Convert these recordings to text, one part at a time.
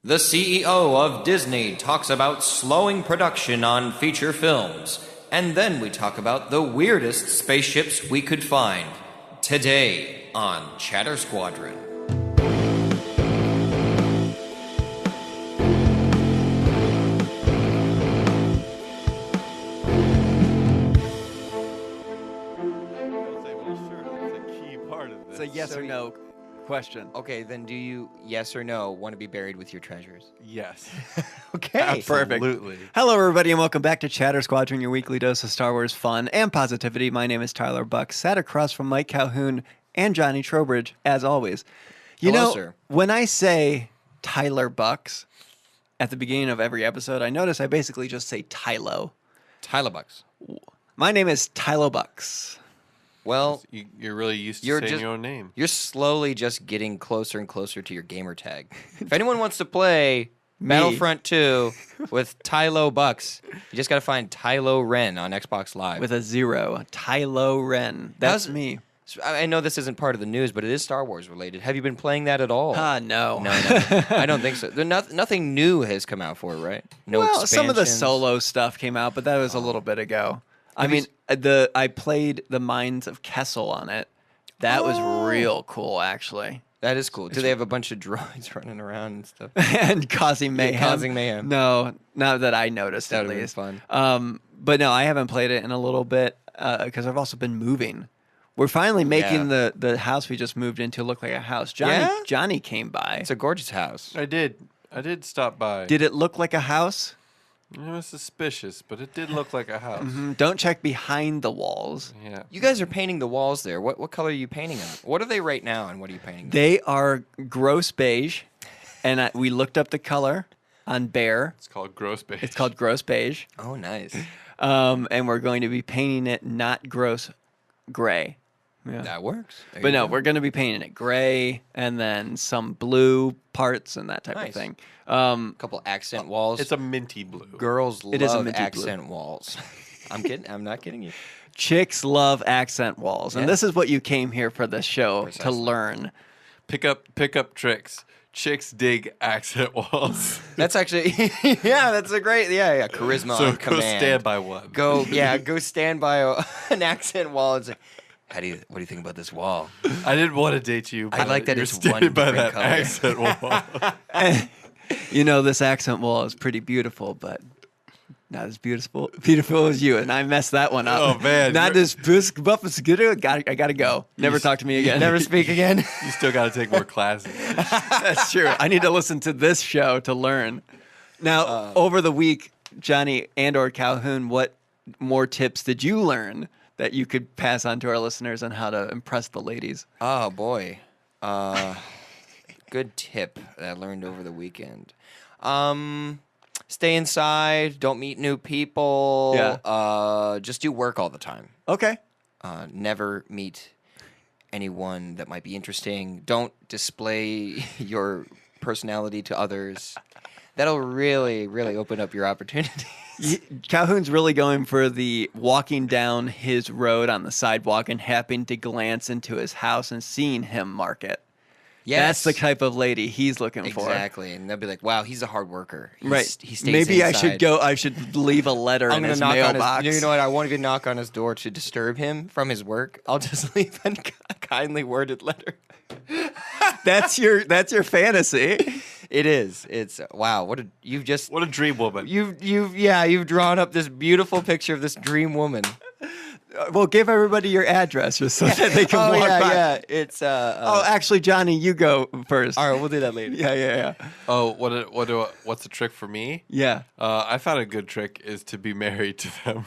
The CEO of Disney talks about slowing production on feature films. And then we talk about the weirdest spaceships we could find. Today on Chatter Squadron. It's a yes or no question. Okay, then do you, yes or no, want to be buried with your treasures? Yes. Okay. Perfect. Absolutely. Hello, everybody, and welcome back to Chatter Squadron, your weekly dose of Star Wars fun and positivity. My name is Tyler Buck, sat across from Mike Calhoun and Johnny Trowbridge, as always. Hello, sir. When I say Tyler Bucks at the beginning of every episode, I notice I basically just say Tylo. Tyler Bucks. My name is Tylo Bucks. Well, You're really used to You're saying just- your own name. you're slowly just getting closer and closer to your gamer tag. If anyone wants to play Battlefront 2 with Tylo Bucks, you just got to find Tylo Ren on Xbox Live. With a zero. Tylo Ren. That's How's- me. I know this isn't part of the news, but it is Star Wars related. Have you been playing that at all? No. No, I don't think so. Nothing new has come out for it, right? No Well, some of the expansions? solo stuff came out, but that was a little bit ago. I played the Mines of Kessel on it. That was real cool, actually. That is cool. Do they have a bunch of droids running around and stuff? And causing mayhem. causing mayhem. No, not that I noticed, That at would be least. fun. But no, I haven't played it in a little bit because I've also been moving. We're finally making the house we just moved into look like a house. Johnny came by. It's a gorgeous house. I did stop by. Did it look like a house? It was suspicious, but it did look like a house. Don't check behind the walls. Yeah. You guys are painting the walls there. What color are you painting them? What are they right now, and what are you painting them? They are gross beige, and we looked up the color on Bear. It's called gross beige. It's called gross beige, Oh, nice. and we're going to be painting it not gross gray. Yeah. That works. There But you no, go. we're going to be painting it gray and then some blue parts and that type Nice. of thing. A couple accent walls. It's a minty blue. Girls It is a love minty blue. accent walls. I'm kidding. I'm not kidding you. Chicks love accent walls, and Yeah. this is what you came here for this show Precisely. to learn. Pick up tricks. Chicks dig accent walls. That's actually, yeah, that's a great, charisma So on go command. stand by one. Go stand by an accent wall and say, what do you think about this wall? I didn't want to date you, but I like that you're it's standing one by different that color. accent wall. This accent wall is pretty beautiful, but not as beautiful as you. And I messed that one up. Oh, man. Not as buff as good. I gotta go. Never talk to me again. Never speak again. You still got to take more classes. That's true. I need to listen to this show to learn. Now, over the week, Johnny and/or Calhoun, what more tips did you learn that you could pass on to our listeners on how to impress the ladies? Oh, boy. Good tip that I learned over the weekend. Stay inside. Don't meet new people. Yeah. Just do work all the time. Okay. Never meet anyone that might be interesting. Don't display your personality to others. That'll really, really open up your opportunities. Calhoun's really going for the walking down his road on the sidewalk and happening to glance into his house and seeing him mark it. Yes. That's the type of lady he's looking for. Exactly. And they'll be like, wow, he's a hard worker. Right. He stays Maybe inside. I should leave a letter I'm in gonna his knock on mailbox. his. You know what? I won't even knock on his door to disturb him from his work. I'll just leave a kindly worded letter. That's your fantasy. It is. It's wow. What you've drawn up this beautiful picture of this dream woman. Well, give everybody your address just so that they can Oh walk by. yeah. It's Oh, actually, Johnny, you go first. all right. We'll do that later. Yeah. Oh, what's the trick for me? Yeah. I found a good trick is to be married to them.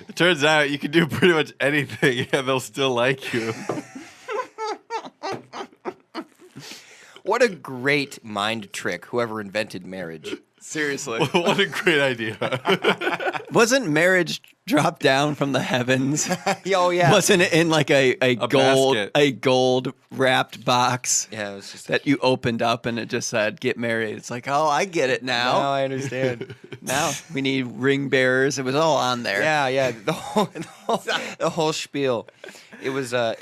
It turns out you can do pretty much anything and they'll still like you. What a great mind trick! Whoever invented marriage. Seriously. What a great idea. Wasn't marriage dropped down from the heavens? Oh yeah. Wasn't it in like a basket. gold wrapped box Yeah, it was just that you opened up and it just said "Get married"? It's like, oh, I get it Now now. I understand. Now we need ring bearers. It was all on there. Yeah, the whole spiel. It was a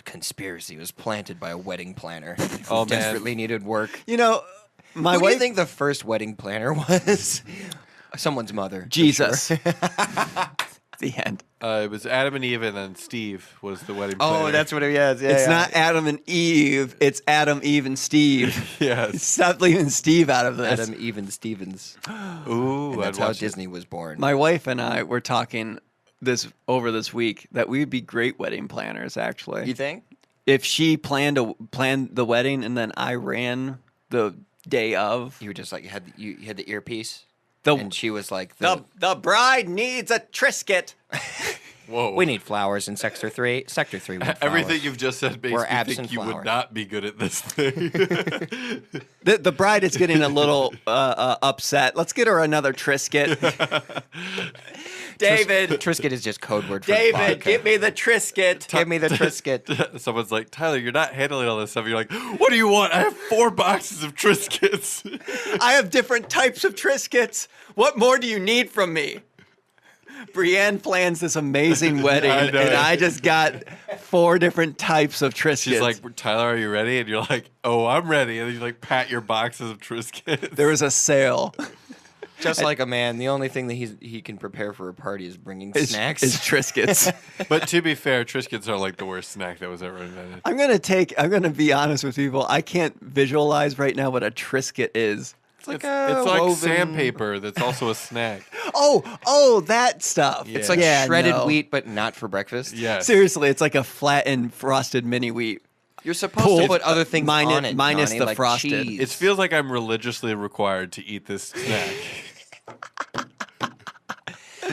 conspiracy. It was planted by a wedding planner who Oh, man. desperately needed work. You know, my Who do wife. you think the first wedding planner was? Someone's mother. for Jesus. sure. The end. It was Adam and Eve, and then Steve was the wedding Oh, planner. that's what it is. Yeah, It's yeah. not Adam and Eve. It's Adam, Eve, and Steve. Yes. Stop leaving Steve out of this. Adam Even Stevens. Ooh, And that's I'd how watch it. Disney was born. My wife and I were talking over this week that we would be great wedding planners. Actually, You think? if she planned the wedding and then I ran the day of, You were just like you had the earpiece, the and she was like, the bride needs a Trisket. Whoa. "We need flowers in Sector 3. Sector 3 with flowers." Everything you've just said makes We're me absent think you flowers. would not be good at this thing. The bride is getting a little upset. Let's get her another Trisket. David, Trisket is just code word for David, vodka. give me the Trisket. Give me the Trisket. Someone's like, Tyler, you're not handling all this stuff. You're like, what do you want? I have 4 boxes of Triscuits. I have different types of Triscuits. What more do you need from me? Brienne plans this amazing wedding, I know. and I just got 4 different types of Triscuits. She's like, Tyler, are you ready? And you're like, oh, I'm ready. And then you like pat your boxes of Triscuits. there was a sale. Just like a man, the only thing that he can prepare for a party is bringing Is snacks. Triscuits. But to be fair, Triscuits are like the worst snack that was ever invented. I'm gonna be honest with people. I can't visualize right now what a Triscuit is. It's like It's like woven- sandpaper that's also a snack. Oh, that stuff. Yeah. It's like Yeah, shredded no. wheat, but not for breakfast. Yes. Seriously, it's like a flattened frosted mini wheat. You're supposed Pulled- to put other things minus- on it, minus Johnny, the like frosted. cheese. It feels like I'm religiously required to eat this snack.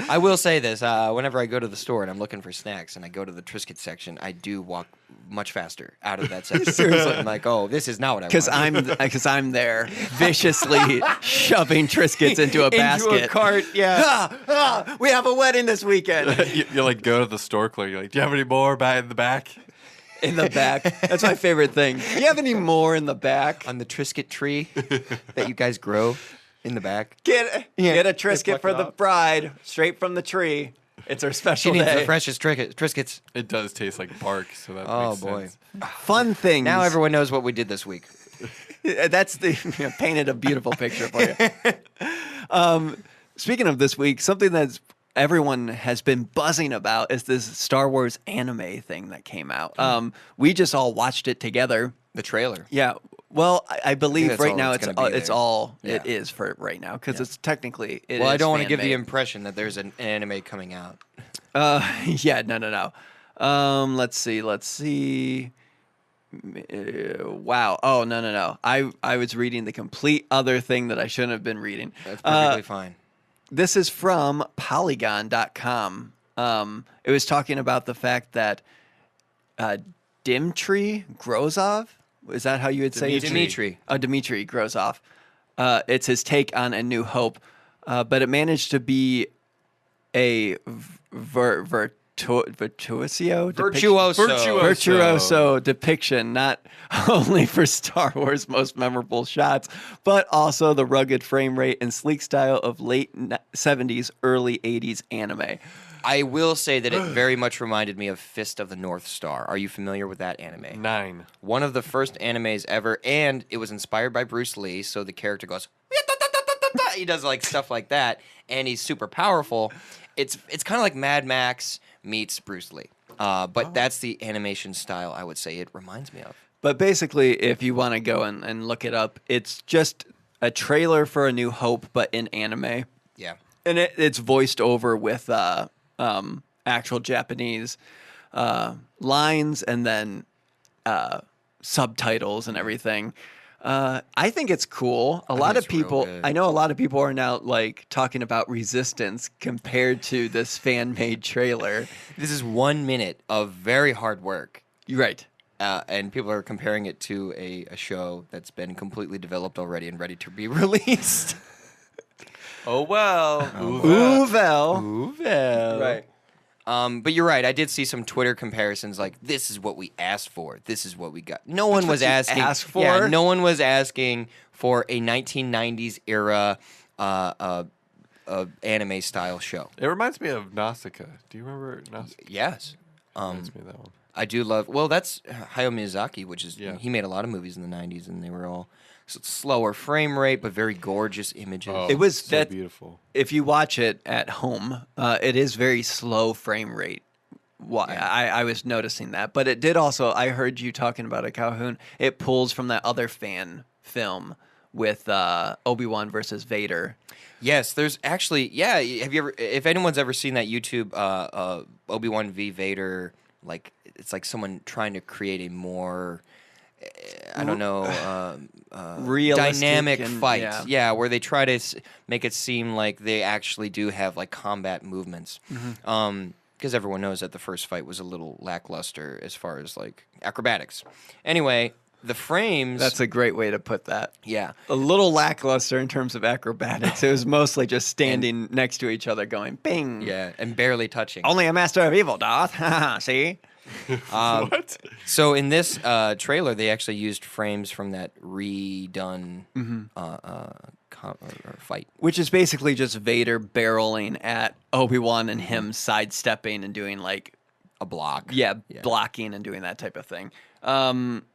I will say this: whenever I go to the store and I'm looking for snacks, and I go to the Triscuit section, I do walk much faster out of that section. Seriously, I'm like, "Oh, this is not what I want." Because I'm there viciously shoving Triscuits into a basket. Into a cart, yeah. We have a wedding this weekend. You like go to the store clerk. You're like, do you have any more back in the back? In the back. That's my favorite thing. Do you have any more in the back? On the Triscuit tree that you guys grow in the back. Get a Just Triscuit pluck for it the off. bride, straight from the tree. It's our She special needs day. the freshest Triscuits. It does taste like bark, so that Oh makes boy! sense. Fun things. Now everyone knows what we did this week. That's painted a beautiful picture for you. Speaking of this week, something that's everyone has been buzzing about is this Star Wars anime thing that came out. We just all watched it together. The trailer. Yeah. Well, I believe that's right all now that's it's gonna be it's there. all Yeah. it is for right now because it's technically it Well, I is don't want to give the fan-made. impression that there's an anime coming out. Yeah, no. Let's see. Wow. Oh, no. I was reading the complete other thing that I shouldn't have been reading. That's perfectly fine. This is from Polygon.com. It was talking about the fact that Dmitry Grozov, is that how you would say it? Dmitry. Dmitry Grozov. It's his take on A New Hope, but it managed to be a virtuoso depiction, not only for Star Wars' most memorable shots, but also the rugged frame rate and sleek style of late 70s, early 80s anime. I will say that it very much reminded me of Fist of the North Star. Are you familiar with that anime? 9. One of the first animes ever, and it was inspired by Bruce Lee, so the character goes, he does like stuff like that, and he's super powerful. It's kind of like Mad Max meets Bruce Lee. But that's the animation style I would say it reminds me of. But basically, if you want to go and look it up, it's just a trailer for A New Hope, but in anime. Yeah. And it's voiced over with actual Japanese lines and then subtitles and everything. I think it's cool. A lot of it's real people, good. I know a lot of people are now like talking about Resistance compared to this fan-made trailer. This is 1 minute of very hard work. You're right. And people are comparing it to a show that's been completely developed already and ready to be released. Oh well. Uvel. Right. But you're right. I did see some Twitter comparisons like, this is what we asked for. This is what we got. No one was asking. Asked for? Yeah, no one was asking for a 1990s era anime style show. It reminds me of Nausicaa. Do you remember Nausicaa? Yes. Reminds me of that one. I do love. Well, that's Hayao Miyazaki, which is Yeah. he made a lot of movies in the '90s, and they were all slower frame rate, but very gorgeous images. Oh, It was so that- beautiful. If you watch it at home, it is very slow frame rate. I was noticing that, but it did also. I heard you talking about it, Calhoun. It pulls from that other fan film with Obi-Wan versus Vader. Yes, there's actually. Yeah, have you ever? If anyone's ever seen that YouTube Obi-Wan v Vader, like it's like someone trying to create a more. I don't know, Realistic dynamic and- fight. yeah. Yeah, where they try to make it seem like they actually do have like combat movements. Because everyone knows that the first fight was a little lackluster as far as like acrobatics. Anyway, the frames. That's a great way to put that. Yeah. A little lackluster in terms of acrobatics. It was mostly just standing next to each other going, bing. Yeah, and barely touching. Only a master of evil doth. See? What? So in this trailer, they actually used frames from that redone fight. Which is basically just Vader barreling at Obi-Wan and him sidestepping and doing like, A block. blocking and doing that type of thing.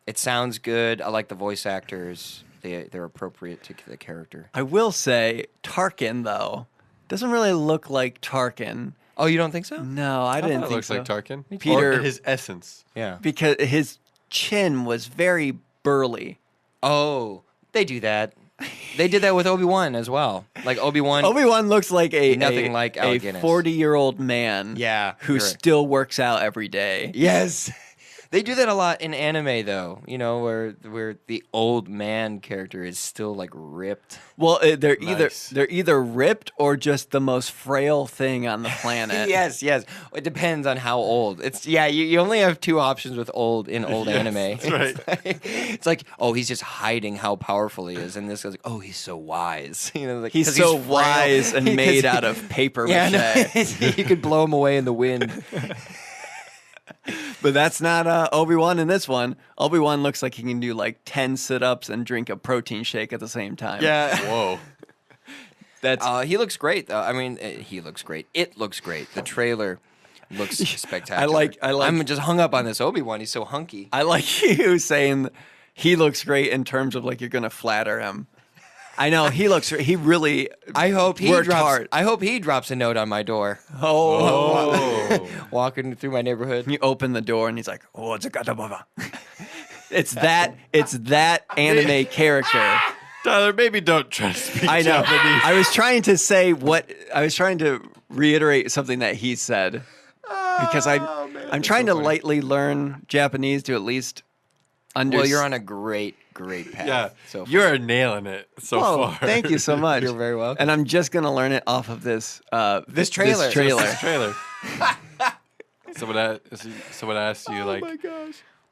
It sounds good. I like the voice actors. They're appropriate to the character. I will say, Tarkin, though, doesn't really look like Tarkin. Oh, you don't think so? No, I I didn't thought it think looks so. like Tarkin. Peter- Or his essence. Yeah. Because his chin was very burly. Oh, they do that. They did that with Obi-Wan as well. Like Obi-Wan. Obi-Wan looks like Nothing like Alec Guinness. 40-year-old man Yeah, who you're right. still works out every day. Yes. They do that a lot in anime, though. You know, where the old man character is still like ripped. Well, they're Nice. either ripped or just the most frail thing on the planet. Yes. It depends on how old. It's you only have two options with old anime. That's right. It's like, oh, he's just hiding how powerful he is, and this guy's like, oh, he's so wise. You know, like He's 'cause so frail. wise and 'Cause made he- out of paper Yeah, mache. no, you could blow him away in the wind. But that's not Obi-Wan in this one. Obi-Wan looks like he can do like 10 sit-ups and drink a protein shake at the same time. Yeah. Whoa. That's He looks great, though. I mean, he looks great. It looks great. The trailer looks spectacular. I like- I'm just hung up on this Obi-Wan. He's so hunky. I like you saying he looks great in terms of like you're going to flatter him. I know he really I hope he worked drops. hard. I hope he drops a note on my door. Oh. Walking through my neighborhood. You open the door and he's like, "Oh, it's a gadababa." It's that anime character. Tyler, maybe don't try to speak I know. Japanese. I was trying to say I was trying to reiterate something that he said because I'm trying to lightly learn Japanese to at least understand. Well, you're on a great path. Yeah, So far. you're nailing it so Oh, far. thank you so much. You're very welcome. And I'm just gonna learn it off of this This trailer. This trailer. Someone asked you like,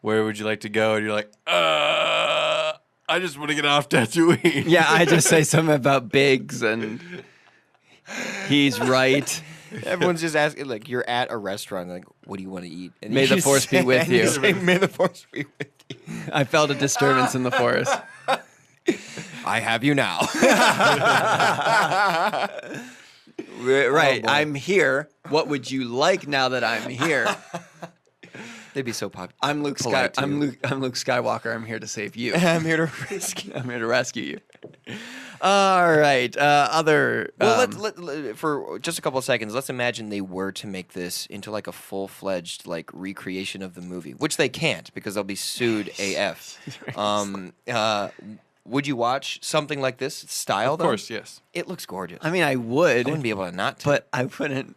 where would you like to go? And you're like, I just want to get off Tatooine. Yeah, I just say something about Biggs and he's right. Everyone's just asking, like, you're at a restaurant, like, what do you want to eat? And May you the just force be say- with and you. say, May the force be with you. I felt a disturbance in the forest. I have you now. Right, boy. I'm here. What would you like now that I'm here? They'd be so popular. I'm Luke Skywalker. I'm here to save you. I'm here to rescue. I'm here to rescue you. All right. Other. Well, for just a couple of seconds, let's imagine they were to make this into like a full-fledged like recreation of the movie, which they can't because they'll be sued AF. Would you watch something like this style? Of course, yes. It looks gorgeous. I mean, I I would, wouldn't be able to not to. but I wouldn't.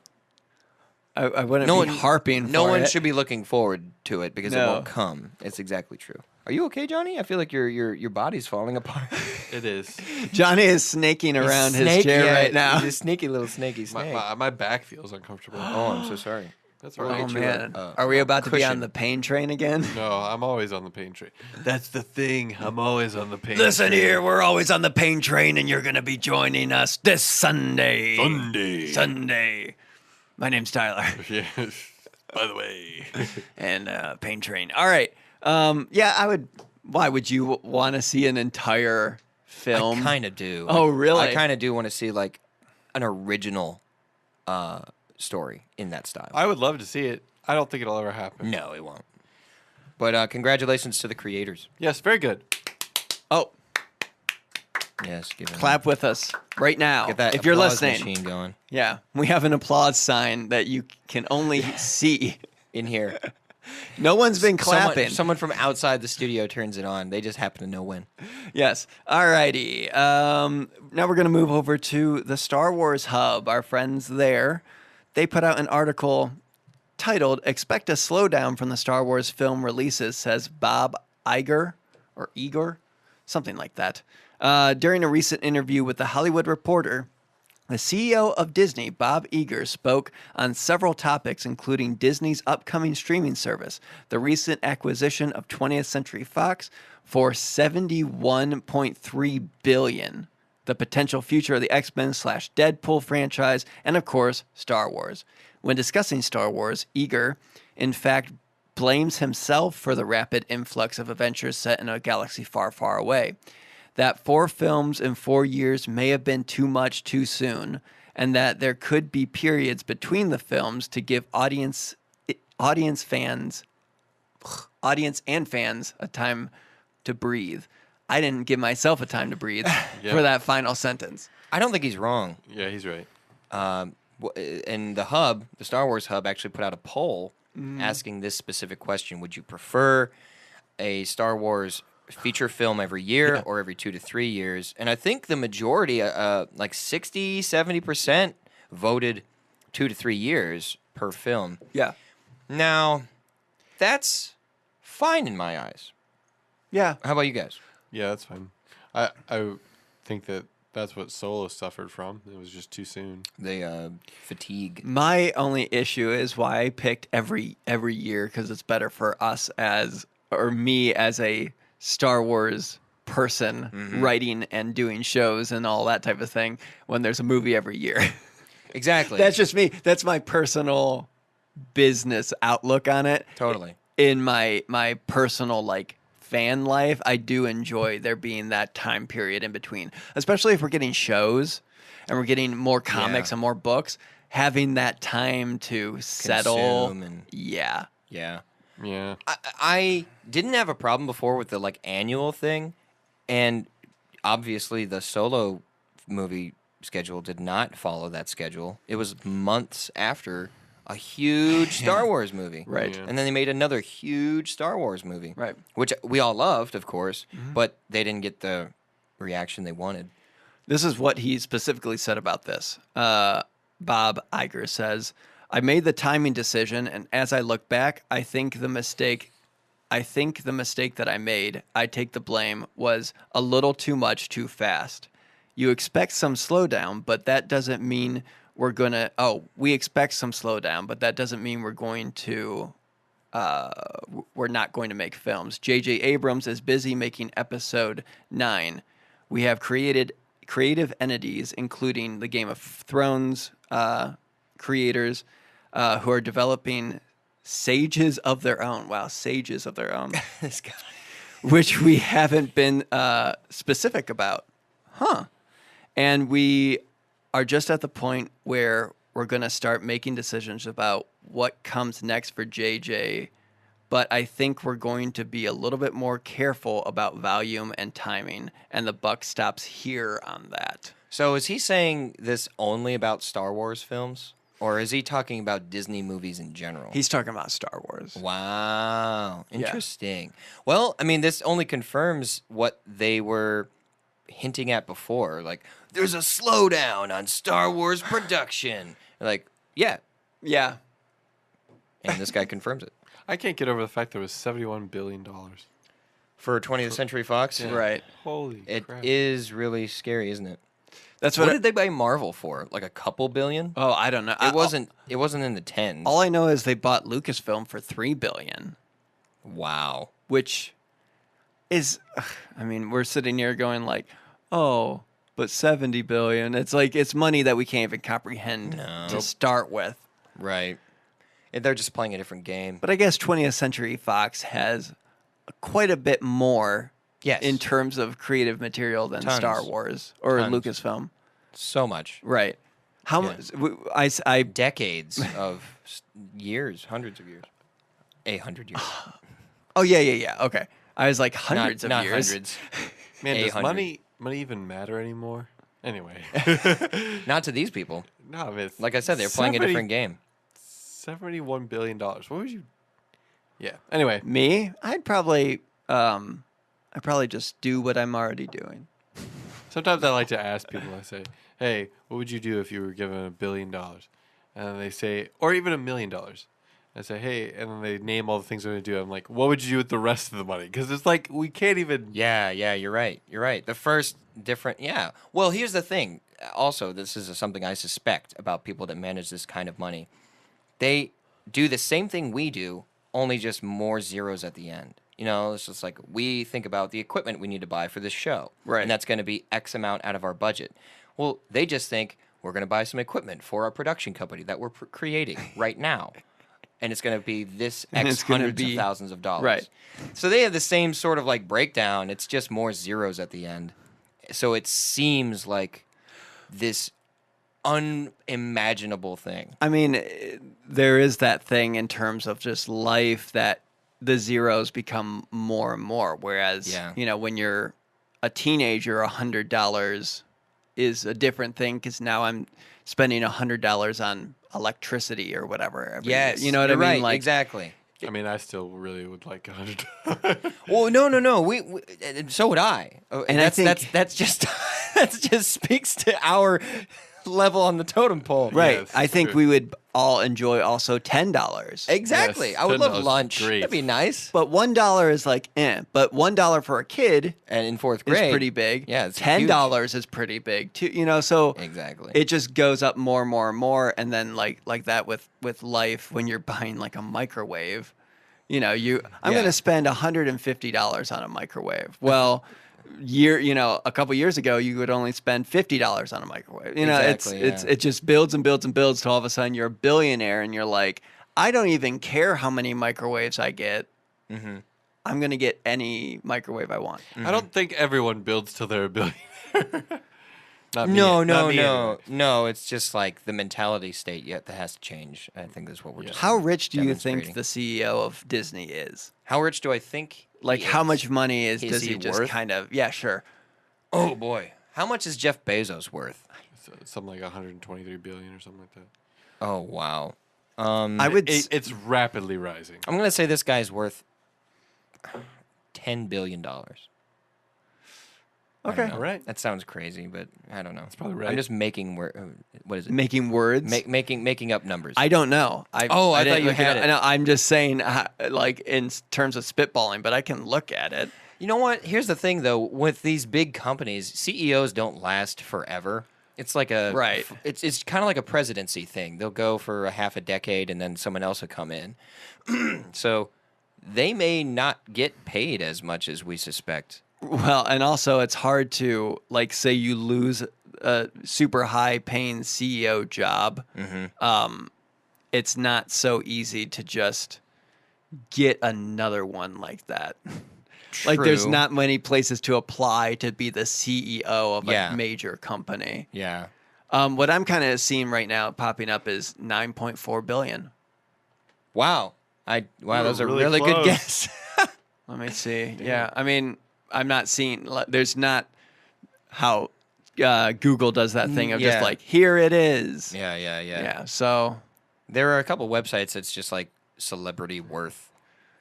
I wouldn't no be one harping. No for one it. should be looking forward to it because it No. won't come. It's exactly true. Are you okay, Johnny? I feel like your body's falling apart. It is. Johnny is snaking around his Snake- chair yeah, right now. He's a sneaky little snaky snake. My back feels uncomfortable. Oh, I'm so sorry. That's We'll right. Oh get you man, a are we about to be on cushion. the pain train again? No, I'm always on the pain train. That's the thing. I'm always on the pain Listen train. here, we're always on the pain train, and you're going to be joining us this Sunday. Sunday. My name's Tyler, Yeah. By the way. and pain train. All right. Yeah, I would. Why would you want to see an entire film? I kind of do. Oh, really? I kind of do want to see like an original story in that style. I would love to see it. I don't think it'll ever happen. No, it won't. But congratulations to the creators. Yes, very good. Oh, Yes, give it clap with us right now Get that if you're applause listening. machine going Yeah, we have an applause sign that you can only see. in here. No one's been clapping. Someone from outside the studio turns it on. They just happen to know when. Yes. All righty. Now we're going to move over to the Star Wars Hub. Our friends there, they put out an article titled "Expect a Slowdown from the Star Wars Film Releases," says Bob Iger, or Igor, something like that. During a recent interview with The Hollywood Reporter, the CEO of Disney, Bob Iger, spoke on several topics, including Disney's upcoming streaming service, the recent acquisition of 20th Century Fox for $71.3 billion, the potential future of the X-Men / Deadpool franchise, and of course, Star Wars. When discussing Star Wars, Iger, in fact, blames himself for the rapid influx of adventures set in a galaxy far, far away. That 4 films in 4 years may have been too much too soon, and that there could be periods between the films to give audience and fans a time to breathe. I didn't give myself a time to breathe for that final sentence. I don't think he's wrong. Yeah, he's right. And the Hub, the Star Wars Hub, actually put out a poll asking this specific question: would you prefer a Star Wars feature film every year or every 2 to 3 years? And I think the majority, like 60-70%, voted 2 to 3 years per film. Yeah. Now, that's fine in my eyes. Yeah. How about you guys? Yeah, that's fine. I think that's what Solo suffered from. It was just too soon. The fatigue. My only issue is why I picked every year, because it's better for us me as a Star Wars person writing and doing shows and all that type of thing when there's a movie every year. Exactly. That's just me. That's my personal business outlook on it. Totally. In my personal fan life, I do enjoy there being that time period in between, especially if we're getting shows and we're getting more comics and more books, having that time to settle. Yeah. Yeah. I didn't have a problem before with the annual thing, and obviously the Solo movie schedule did not follow that schedule. It was months after a huge Star Wars movie. Right. Yeah. And then they made another huge Star Wars movie. Right. Which we all loved, of course, but they didn't get the reaction they wanted. This is what he specifically said about this. Bob Iger says, "I made the timing decision, and as I look back, I think the mistake that I made, I take the blame, was a little too much too fast. You expect some slowdown, but that doesn't mean we expect some slowdown, but that doesn't mean we're not going to make films. J.J. Abrams is busy making episode 9. We have creative entities, including the Game of Thrones creators, who are developing sages of their own." Wow, sages of their own. This guy. Which we haven't been specific about. And we are just at the point where we're going to start making decisions about what comes next for JJ. But I think we're going to be a little bit more careful about volume and timing, and the buck stops here on that. So is he saying this only about Star Wars films? Or is he talking about Disney movies in general? He's talking about Star Wars. Wow. Interesting. Well, I mean, this only confirms what they were hinting at before. There's a slowdown on Star Wars production. Yeah. Yeah. And this guy confirms it. I can't get over the fact there was $71 billion. For 20th Century Fox? Yeah. Right. Holy It crap. is really scary, isn't it? That's What what. did they buy Marvel for? Like a couple billion? Oh, I don't know. It wasn't. It wasn't in the tens. All I know is they bought Lucasfilm for $3 billion, Wow. which is, I mean, we're sitting here going like, oh, but 70 billion. It's like it's money that we can't even comprehend to start with. Right. They're just playing a different game. But I guess 20th Century Fox has quite a bit more Yes. in terms of creative material than Tons. Star Wars or Tons. Lucasfilm. So much. Right. How Yeah. much? I Decades of years, hundreds of years. 800 years. oh yeah. Okay. I was like hundreds not of years. Hundreds. Man, does 800. money even matter anymore? Anyway. Not to these people. No, it's Like I said, they're playing a different game. $71 billion. What would you... Yeah. Anyway. Me? I'd probably just do what I'm already doing. Sometimes I like to ask people, I say, hey, what would you do if you were given $1 billion? And then they say, or even $1 million. I say, hey, and then they name all the things they're going to do. I'm like, what would you do with the rest of the money? Because it's like, we can't even... Yeah, you're right. You're right. The first different, yeah. Well, here's the thing. Also, this is something I suspect about people that manage this kind of money. They do the same thing we do, only just more zeros at the end. You know, it's just like we think about the equipment we need to buy for this show. Right. And that's going to be X amount out of our budget. Well, they just think we're going to buy some equipment for our production company that we're creating right now. And it's going to be this And X it's gonna hundreds be- of thousands of dollars. Right. So they have the same sort of like breakdown. It's just more zeros at the end. So it seems like this unimaginable thing. I mean, there is that thing in terms of just life that the zeros become more and more. Whereas, Yeah. you know, when you're a teenager, $100 is a different thing because now I'm spending $100 on electricity or whatever. every year. Yes. You know what I you're mean? right, Like, exactly. I mean, I still really would like $100. Well, no. We and so would I. And I that's just that just speaks to our level on the totem pole. right. Yes, I think true. we would all enjoy also $10. Exactly. Yes, I would love $10 is lunch. great. That'd be nice. But $1 is like, But $1 for a kid And in fourth is grade, pretty big. Yeah, it's $10 is pretty big too. You know, so Exactly. it just goes up more and more and more. And then like that with life, when you're buying like a microwave, you know, I'm Yeah. going to spend $150 on a microwave. Well, a couple years ago, you would only spend $50 on a microwave. You know, Exactly, it just builds and builds and builds till all of a sudden you're a billionaire and you're like, I don't even care how many microwaves I get. Mm-hmm. I'm going to get any microwave I want. I don't think everyone builds till they're a billionaire. Not me. No. Not me anyway. No, it's just like the mentality state yet that has to change. I think that's what we're just How rich do you demonstrating. think the CEO of Disney is? How rich do I think? Like, he how is? much money Is does he he just worth? kind of? Yeah, sure. Oh boy, how much is Jeff Bezos worth? So, something like 123 billion or something like that. Oh wow. I would. It's rapidly rising. I'm gonna say this guy's worth $10 billion. Okay. All right. That sounds crazy, but I don't know. That's probably right. I'm just making what is it? Making words. Making up numbers. I don't know. I didn't thought you look had up. it. No, I'm just saying, like in terms of spitballing, but I can look at it. You know what? Here's the thing, though. With these big companies, CEOs don't last forever. It's like a Right. It's kind of like a presidency thing. They'll go for a half a decade, and then someone else will come in. So they may not get paid as much as we suspect. Well, and also it's hard to like say you lose a super high paying CEO job. It's not so easy to just get another one like that. Like there's True. not many places to apply to be the CEO of Yeah. a major company. Yeah. What I'm kind of seeing right now popping up is 9.4 billion. Wow. That was a really really good close. guess. Let me see. Yeah, I mean, I'm not seeing. There's not how Google does that thing of Yeah. just like here it is. yeah. Yeah. So There are a couple websites that's just like celebrity worth,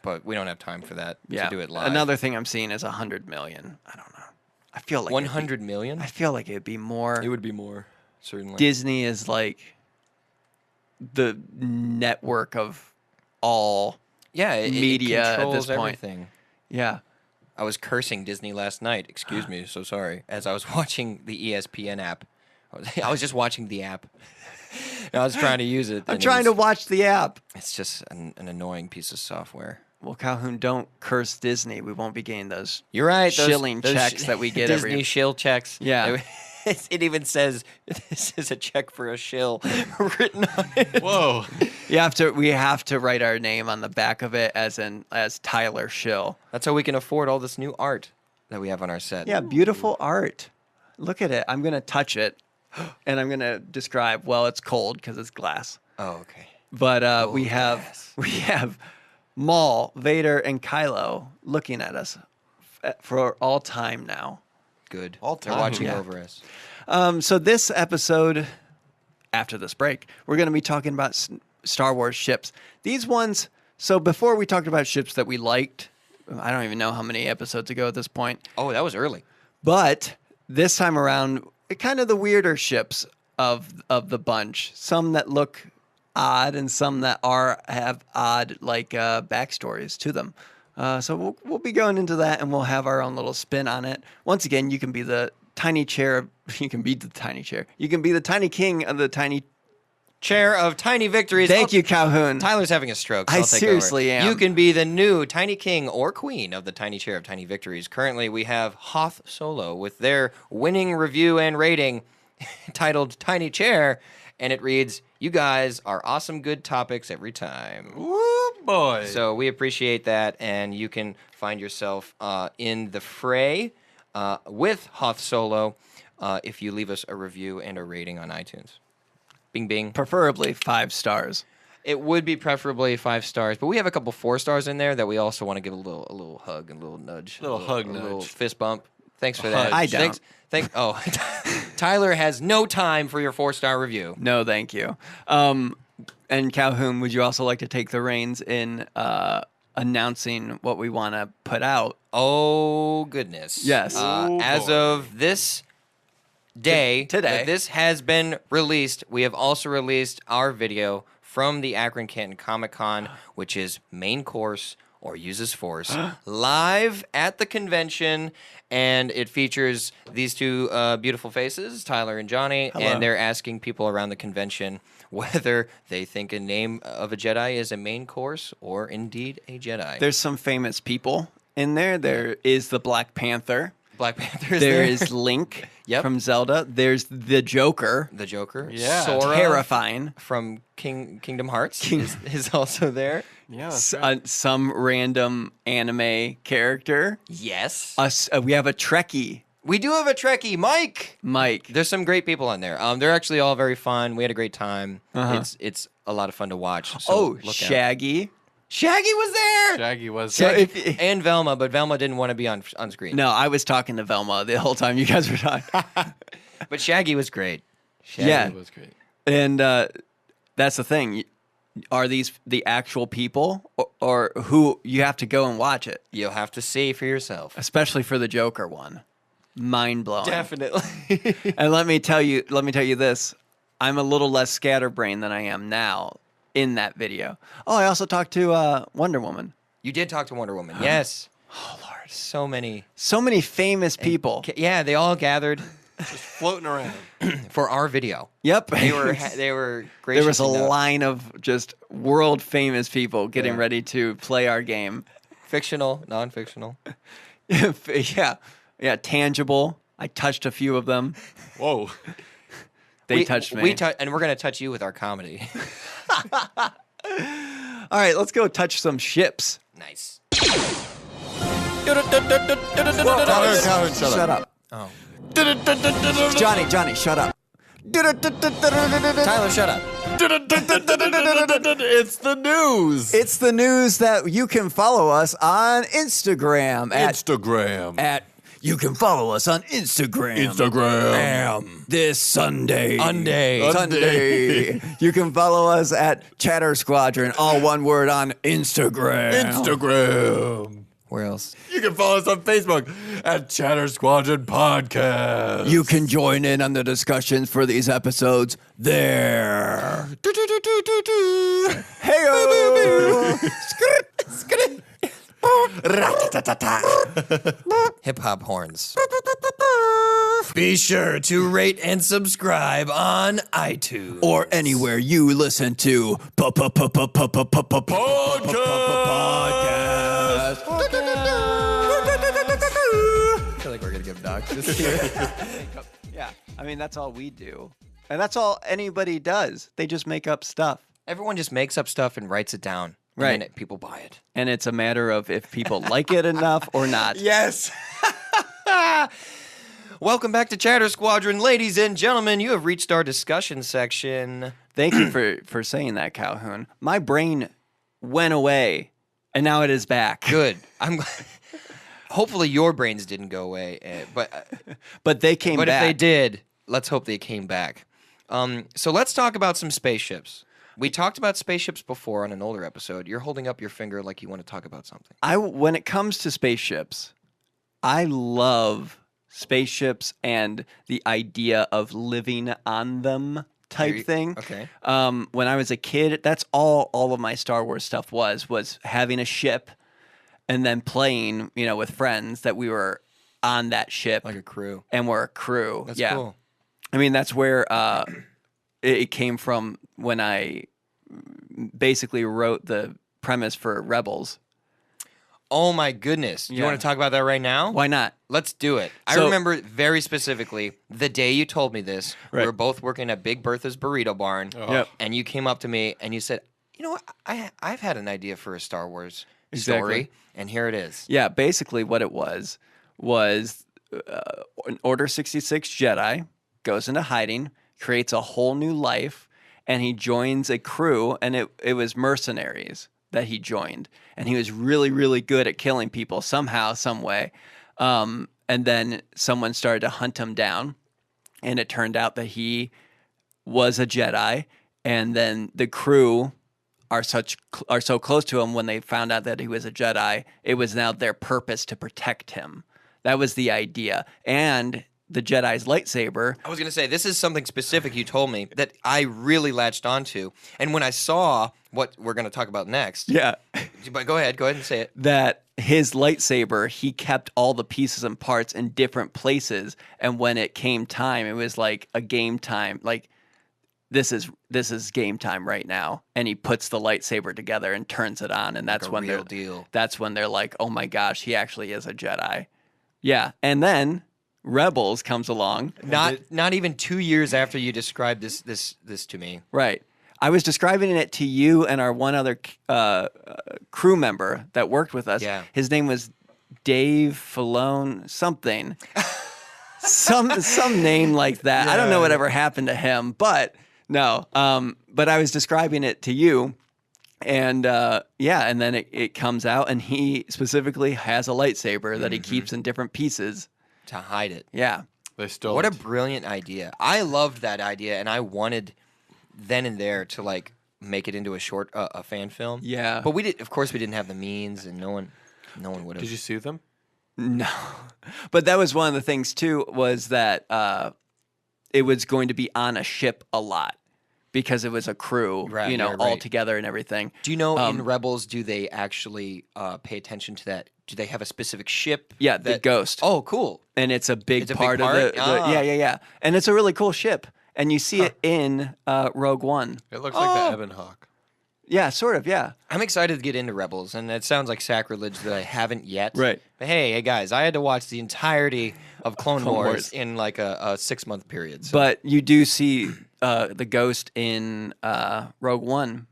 but we don't have time for that yeah. to do it live. Another thing I'm seeing is 100 million. I don't know. I feel like it'd be- 100 million? I feel like it'd be more. It would be more, certainly. Disney is like the network of all. yeah, it media at controls this point. everything. Yeah. I was cursing Disney last night. Excuse me, so sorry. As I was watching the ESPN app, I was just watching the app. I was trying to use it. I'm trying to watch the app. It's just an annoying piece of software. Well, Calhoun, don't curse Disney. We won't be getting those. You're right. Shilling checks that we get Disney every. shill checks. Yeah. It even says this is a check for a shill written on it. Whoa. We have to write our name on the back of it as Tyler Schill. That's how we can afford all this new art that we have on our set. Yeah, beautiful art. Look at it. I'm gonna touch it, and I'm gonna describe. Well, it's cold because it's glass. Oh, okay. But we have Maul, Vader, and Kylo looking at us for all time now. Good. All They're time. watching Yeah. over us. So this episode, after this break, we're going to be talking about Star Wars ships. These ones. So before we talked about ships that we liked, I don't even know how many episodes ago at this point. Oh, that was early. But this time around, kind of the weirder ships of the bunch. Some that look odd, and some that have odd backstories to them. So we'll be going into that, and we'll have our own little spin on it. Once again, you can be the tiny chair. You can be the tiny chair. You can be the tiny king of the tiny Chair of Tiny Victories. Thank you, Calhoun. Tyler's having a stroke. So I I'll take seriously over. am. You can be the new Tiny King or Queen of the Tiny Chair of Tiny Victories. Currently, we have Hoth Solo with their winning review and rating titled Tiny Chair, and it reads, "You guys are awesome, good topics every time." Woo, boy. So we appreciate that, and you can find yourself in the fray with Hoth Solo if you leave us a review and a rating on iTunes. Bing, bing. Preferably 5 stars. It would be preferably 5 stars, but we have a couple 4 stars in there that we also want to give a little hug and a little nudge, Little hug a little nudge. fist bump. Thanks for that. I don't. Tyler has no time for your 4-star review. No, thank you. And Calhoun, would you also like to take the reins in announcing what we want to put out? Oh goodness! Yes. As of this day, Today. that this has been released, we have also released our video from the Akron Canton Comic Con, which is Main Course or Uses Force, live at the convention, and it features these two beautiful faces, Tyler and Johnny, Hello. and they're asking people around the convention whether they think a name of a Jedi is a main course or indeed a Jedi. There's some famous people in there. There is the Black Panther. Black Panther is There there. is Link Yep. from Zelda. There's the Joker. The Joker. Yeah. Sora Terrifying. from Kingdom Hearts is also there. Yeah. That's right. Some random anime character. Yes. We have a Trekkie, We do have a Trekkie, Mike. Mike. There's some great people on there. They're actually all very fun. We had a great time. Uh-huh. It's a lot of fun to watch. So look out. Shaggy. Shaggy was there. Shaggy was So there. if, And Velma, but Velma didn't want to be on screen. no, I was talking to Velma the whole time you guys were talking. But Shaggy was great. Shaggy yeah. was great. And that's the thing. Are these the actual people, or who you have to go and watch it? You'll have to see for yourself. Especially for the Joker one, mind blowing. Definitely. And let me tell you this: I'm a little less scatterbrained than I am now in that video. Oh, I also talked to Wonder Woman. You did talk to Wonder Woman. Yes. Oh Lord, So many. so many famous people. Yeah, they all gathered Just floating around. for our video. Yep, They were gracious. There was a enough. line of just world famous people getting Yeah. ready to play our game. Fictional, non-fictional. yeah, tangible. I touched a few of them. Whoa. They touched me. And we're gonna touch you with our comedy. All right, let's go touch some ships. Nice. Calhoun, Shut up. Oh, Johnny, shut up. Tyler, shut up. It's the news. It's the news that you can follow us on Instagram Instagram. you can follow us on Instagram. This Sunday. Sunday. You can follow us at Chatter Squadron, all one word on Instagram. Instagram. Where else? You can follow us on Facebook at Chatter Squadron Podcast. You can join in on the discussions for these episodes there. Hey-o. Hip hop horns. Be sure to rate and subscribe on iTunes. Or anywhere you listen to podcast. I feel like we're gonna give dogs this year. Yeah, I mean, that's all we do. And that's all anybody does. They just make up stuff. Everyone just makes up stuff and writes it down. Right. And then people buy it. And it's a matter of if people like it enough or not. Yes. Welcome back to Chatter Squadron. Ladies and gentlemen, you have reached our discussion section. Thank you for saying that, Calhoun. My brain went away, and now it is back. Good. Hopefully your brains didn't go away, But they came back. But if they did, let's hope they came back. So let's talk about some spaceships. We talked about spaceships before on an older episode. You're holding up your finger like you want to talk about something. When it comes to spaceships, I love spaceships and the idea of living on them type thing. Okay. When I was a kid, that's all of my Star Wars stuff was having a ship and then playing, with friends that we were on that ship. Like a crew. And we're a crew. That's yeah. cool. I mean, that's where it came from when I basically wrote the premise for Rebels. Oh my goodness. You Yeah. want to talk about that right now? Why not? Let's do it. I So- remember very specifically the day you told me this. We Right. were both working at Big Bertha's Burrito Barn. Yep. And you came up to me and you said, you know what? I've had an idea for a Star Wars Exactly. story, and here it is. Yeah, basically what it was an Order 66 Jedi goes into hiding, creates a whole new life, and he joins a crew, and it was mercenaries that he joined. And he was really, really good at killing people somehow, some way. And then someone started to hunt him down, and it turned out that he was a Jedi, and then the crew are so close to him when they found out that he was a Jedi, it was now their purpose to protect him. That was the idea. And the Jedi's lightsaber. I was going to say, this is something specific you told me that I really latched onto. And when I saw what we're going to talk about next, Yeah. but go ahead and say it. That his lightsaber, he kept all the pieces and parts in different places. And when it came time, it was like a game time. Like, this is game time right now. And he puts the lightsaber together and turns it on. And that's a when real deal. That's when they're like, oh my gosh, he actually is a Jedi. Yeah. And then Rebels comes along. Not even 2 years after you described this to me. Right. I was describing it to you and our one other crew member that worked with us. Yeah. His name was Dave Filone something. some name like that. I don't know whatever happened to him, but no. But I was describing it to you. And and then it comes out, and he specifically has a lightsaber that he keeps in different pieces. To hide it. Yeah. They stole What it. a brilliant idea. I loved that idea, and I wanted then and there to like make it into a fan film. Yeah. But we didn't have the means, and no one would have. Did you sue them? No. But that was one of the things, too, was that it was going to be on a ship a lot because it was a crew, Right, all right. together and everything. Do you know in Rebels, do they actually pay attention to that? Do they have a specific ship? Yeah, the Ghost. Oh, cool. And it's a big It's a big part of part? the Ah. yeah. And it's a really cool ship. And you see it in Rogue One. It looks like the Ebon Hawk. Yeah, sort of, yeah. I'm excited to get into Rebels, and it sounds like sacrilege that I haven't yet. Right. But hey, guys, I had to watch the entirety of Clone Wars Wars. in like a 6-month period. So. But you do see the Ghost in Rogue One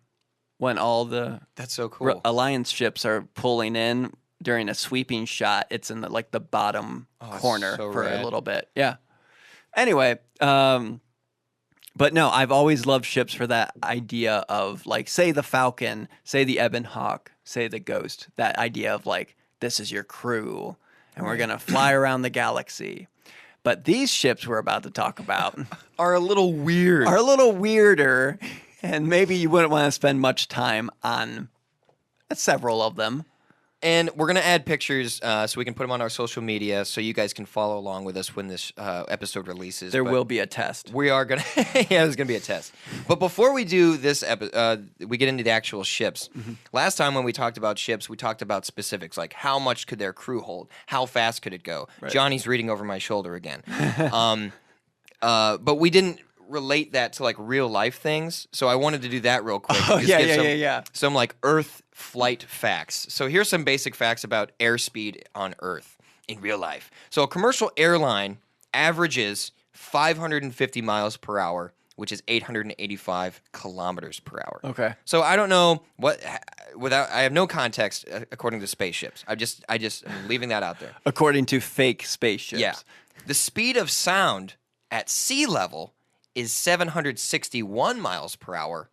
when all the That's so cool. Alliance ships are pulling in during a sweeping shot. It's in the bottom it's corner so for rad. a little bit. Yeah. Anyway, but no, I've always loved ships for that idea of like, say the Falcon, say the Ebon Hawk, say the Ghost. That idea of like, this is your crew, and we're gonna fly around the galaxy. But these ships we're about to talk about Are a little weird. are a little weirder, and maybe you wouldn't want to spend much time on several of them. And we're going to add pictures so we can put them on our social media so you guys can follow along with us when this episode releases. There But will be a test. we are going to, yeah, there's going to be a test. But before we do this episode, we get into the actual ships. Last time when we talked about ships, we talked about specifics, like how much could their crew hold? How fast could it go? Right. Johnny's reading over my shoulder again. But we didn't relate that to like real life things, so I wanted to do that real quick. Oh, Just yeah, give yeah. some like Earth flight facts. So here's some basic facts about airspeed on Earth in real life. So a commercial airline averages 550 miles per hour, which is 885 kilometers per hour. Okay. So I don't know I have no context according to spaceships. I just am leaving that out there. According to fake spaceships. Yeah. The speed of sound at sea level is 761 miles per hour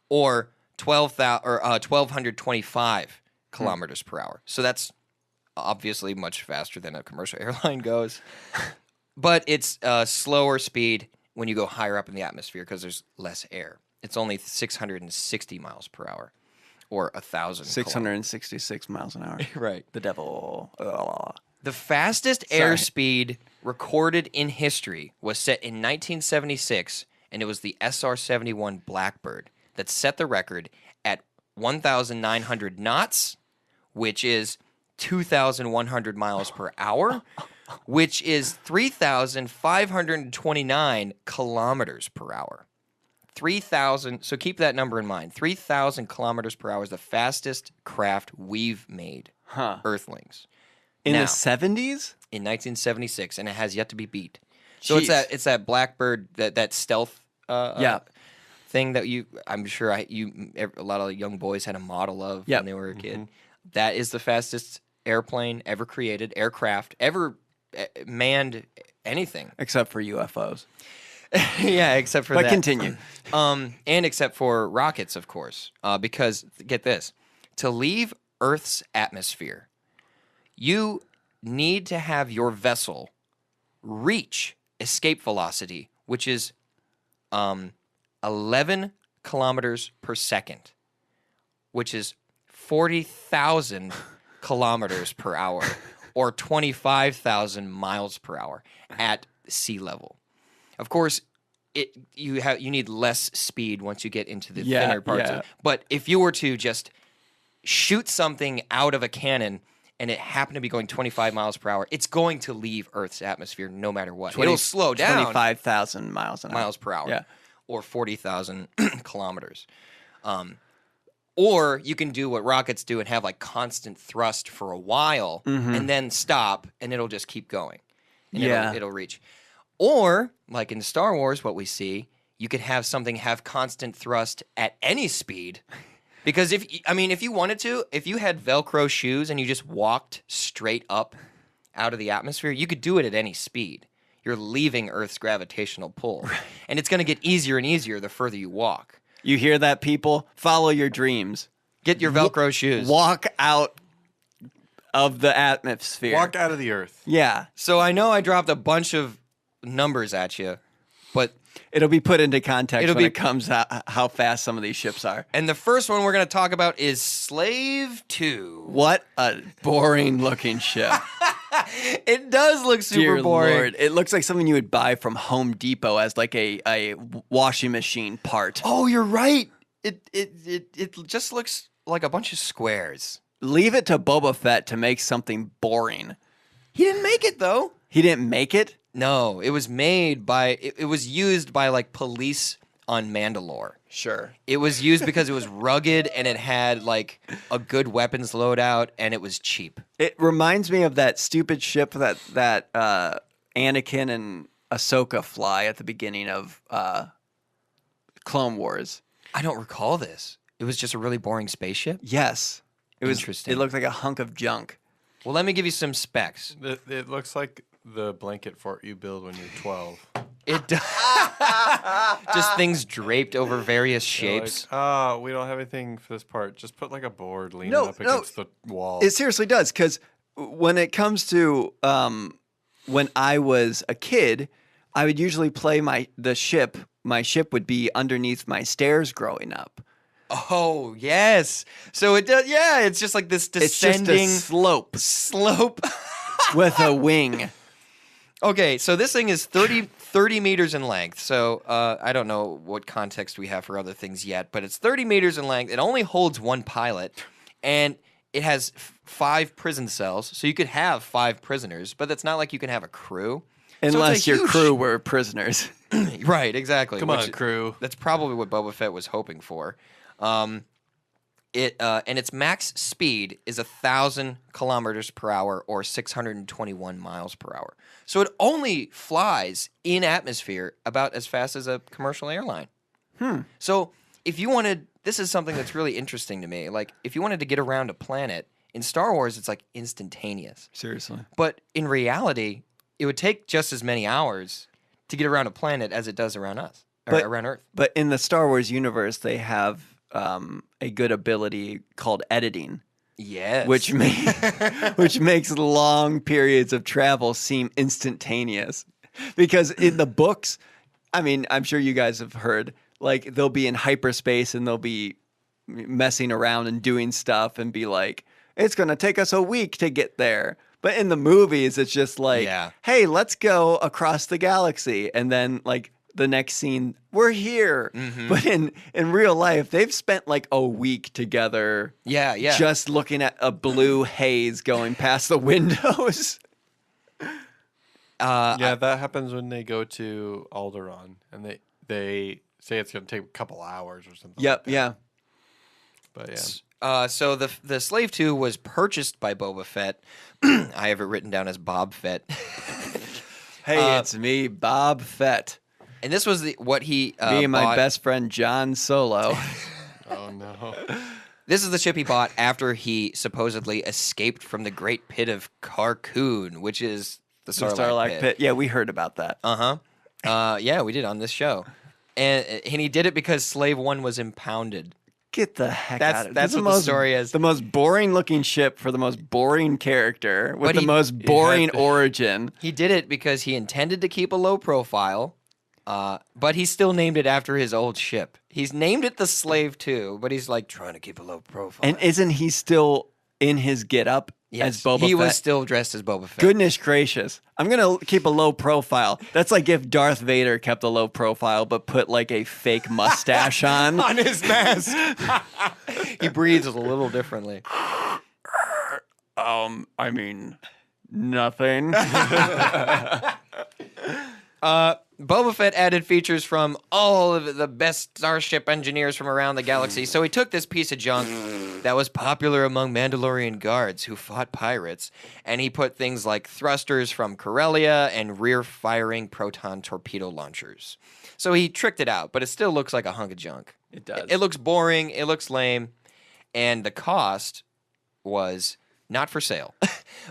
or 1,225 kilometers per hour. So that's obviously much faster than a commercial airline goes. But it's slower speed when you go higher up in the atmosphere because there's less air. It's only 660 miles per hour or 1,000 666 miles an hour. Right. The devil. Ugh. The fastest airspeed recorded in history was set in 1976, and it was the SR-71 Blackbird that set the record at 1,900 knots, which is 2,100 miles per hour, which is 3,529 kilometers per hour. 3,000, so keep that number in mind. 3,000 kilometers per hour is the fastest craft we've made, Earthlings. In Now, the 70s? in 1976, and it has yet to be beat. So Jeez. it's that Blackbird, that stealth thing that I'm sure a lot of young boys had a model of when they were a kid. That is the fastest airplane ever created, aircraft ever manned anything. Except for UFOs. Yeah, except for But that. continue. And except for rockets, of course, because get this, to leave Earth's atmosphere, you need to have your vessel reach escape velocity, which is 11 kilometers per second, which is 40,000 kilometers per hour, or 25,000 miles per hour at sea level. Of course, you need less speed once you get into the thinner parts. But if you were to just shoot something out of a cannon and it happened to be going 25 miles per hour, it's going to leave Earth's atmosphere no matter what. It'll slow down 25,000 miles an hour. miles per hour, Yeah. or 40,000 kilometers. Or you can do what rockets do and have like constant thrust for a while and then stop, and it'll just keep going. And it'll reach. Or, like in Star Wars, what we see, you could have something have constant thrust at any speed. Because if you wanted to, if you had Velcro shoes and you just walked straight up out of the atmosphere, you could do it at any speed. You're leaving Earth's gravitational pull. And it's going to get easier and easier the further you walk. You hear that, people? Follow your dreams. Get your Velcro shoes. Walk out of the atmosphere. Walk out of the Earth. Yeah. So I know I dropped a bunch of numbers at you, but It'll be put into context when it comes out how fast some of these ships are. and the first one we're going to talk about is Slave 2. What a boring looking ship. It does look super Dear boring. Lord. It looks like something you would buy from Home Depot as like a washing machine part. Oh, you're right. It just looks like a bunch of squares. Leave it to Boba Fett to make something boring. He didn't make it though. He didn't make it? No, it was made by it was used by like police on Mandalore. Sure. It was used because it was rugged and it had like a good weapons loadout and it was cheap. It reminds me of that stupid ship that Anakin and Ahsoka fly at the beginning of Clone Wars. I don't recall this. It was just a really boring spaceship. Yes. Interesting. It looked like a hunk of junk. Well, let me give you some specs. It looks like the blanket fort you build when you're 12. It does. Just things draped over various They're shapes. Like, we don't have anything for this part. Just put like a board leaning No, up no. against the wall. It seriously does, because when it comes to when I was a kid, I would usually play my ship would be underneath my stairs growing up. Oh, yes. So it does. Yeah, it's just like this It's just descending a slope with a wing. Okay, so this thing is 30 meters in length. So I don't know what context we have for other things yet, but it's 30 meters in length. It only holds one pilot, and it has 5 prison cells. So you could have 5 prisoners, but it's not like you can have a crew. Unless so your crew were prisoners. Right, exactly. Come on, crew. That's probably what Boba Fett was hoping for. And its max speed is 1,000 kilometers per hour or 621 miles per hour. So it only flies in atmosphere about as fast as a commercial airline. So if you wanted, this is something that's really interesting to me. Like if you wanted to get around a planet in Star Wars, it's like instantaneous. Seriously. But in reality, it would take just as many hours to get around a planet as it does around us, or around Earth. But in the Star Wars universe, they have a good ability called editing. Yes. Which makes long periods of travel seem instantaneous. Because in the books, I mean, I'm sure you guys have heard, like they'll be in hyperspace and they'll be messing around and doing stuff and be like, it's going to take us a week to get there. But in the movies, it's just like, hey, let's go across the galaxy. And then like the next scene, we're here. Mm-hmm. But in real life, they've spent like a week together. Yeah. Just looking at a blue haze going past the windows. That happens when they go to Alderaan, and they say it's going to take a couple hours or something. Yep, like that. yeah. But yeah. So the Slave 2 was purchased by Boba Fett. I have it written down as Bob Fett. Hey, it's me, Bob Fett. And this was what he me and my bought. best friend John Solo. Oh no. This is the ship he bought after he supposedly escaped from the Great Pit of Carkoon, which is the Sarlacc pit. Yeah, we heard about that. Yeah, we did on this show. And he did it because Slave 1 was impounded. Get the heck out of it. That's what the story is. The most boring looking ship for the most boring character with the most boring origin. He did it because he intended to keep a low profile, but he still named it after his old ship. He's named it the Slave 2, but he's like trying to keep a low profile. And isn't he still in his get-up as Boba Fett? He was still dressed as Boba Fett. Goodness gracious. I'm going to keep a low profile. That's like if Darth Vader kept a low profile but put like a fake mustache on. On his mask. He breathes a little differently. I mean, nothing. Boba Fett added features from all of the best starship engineers from around the galaxy. So he took this piece of junk that was popular among Mandalorian guards who fought pirates, and he put things like thrusters from Corellia and rear-firing proton torpedo launchers. So he tricked it out, but it still looks like a hunk of junk. It does. It looks boring. It looks lame. And the cost was not for sale.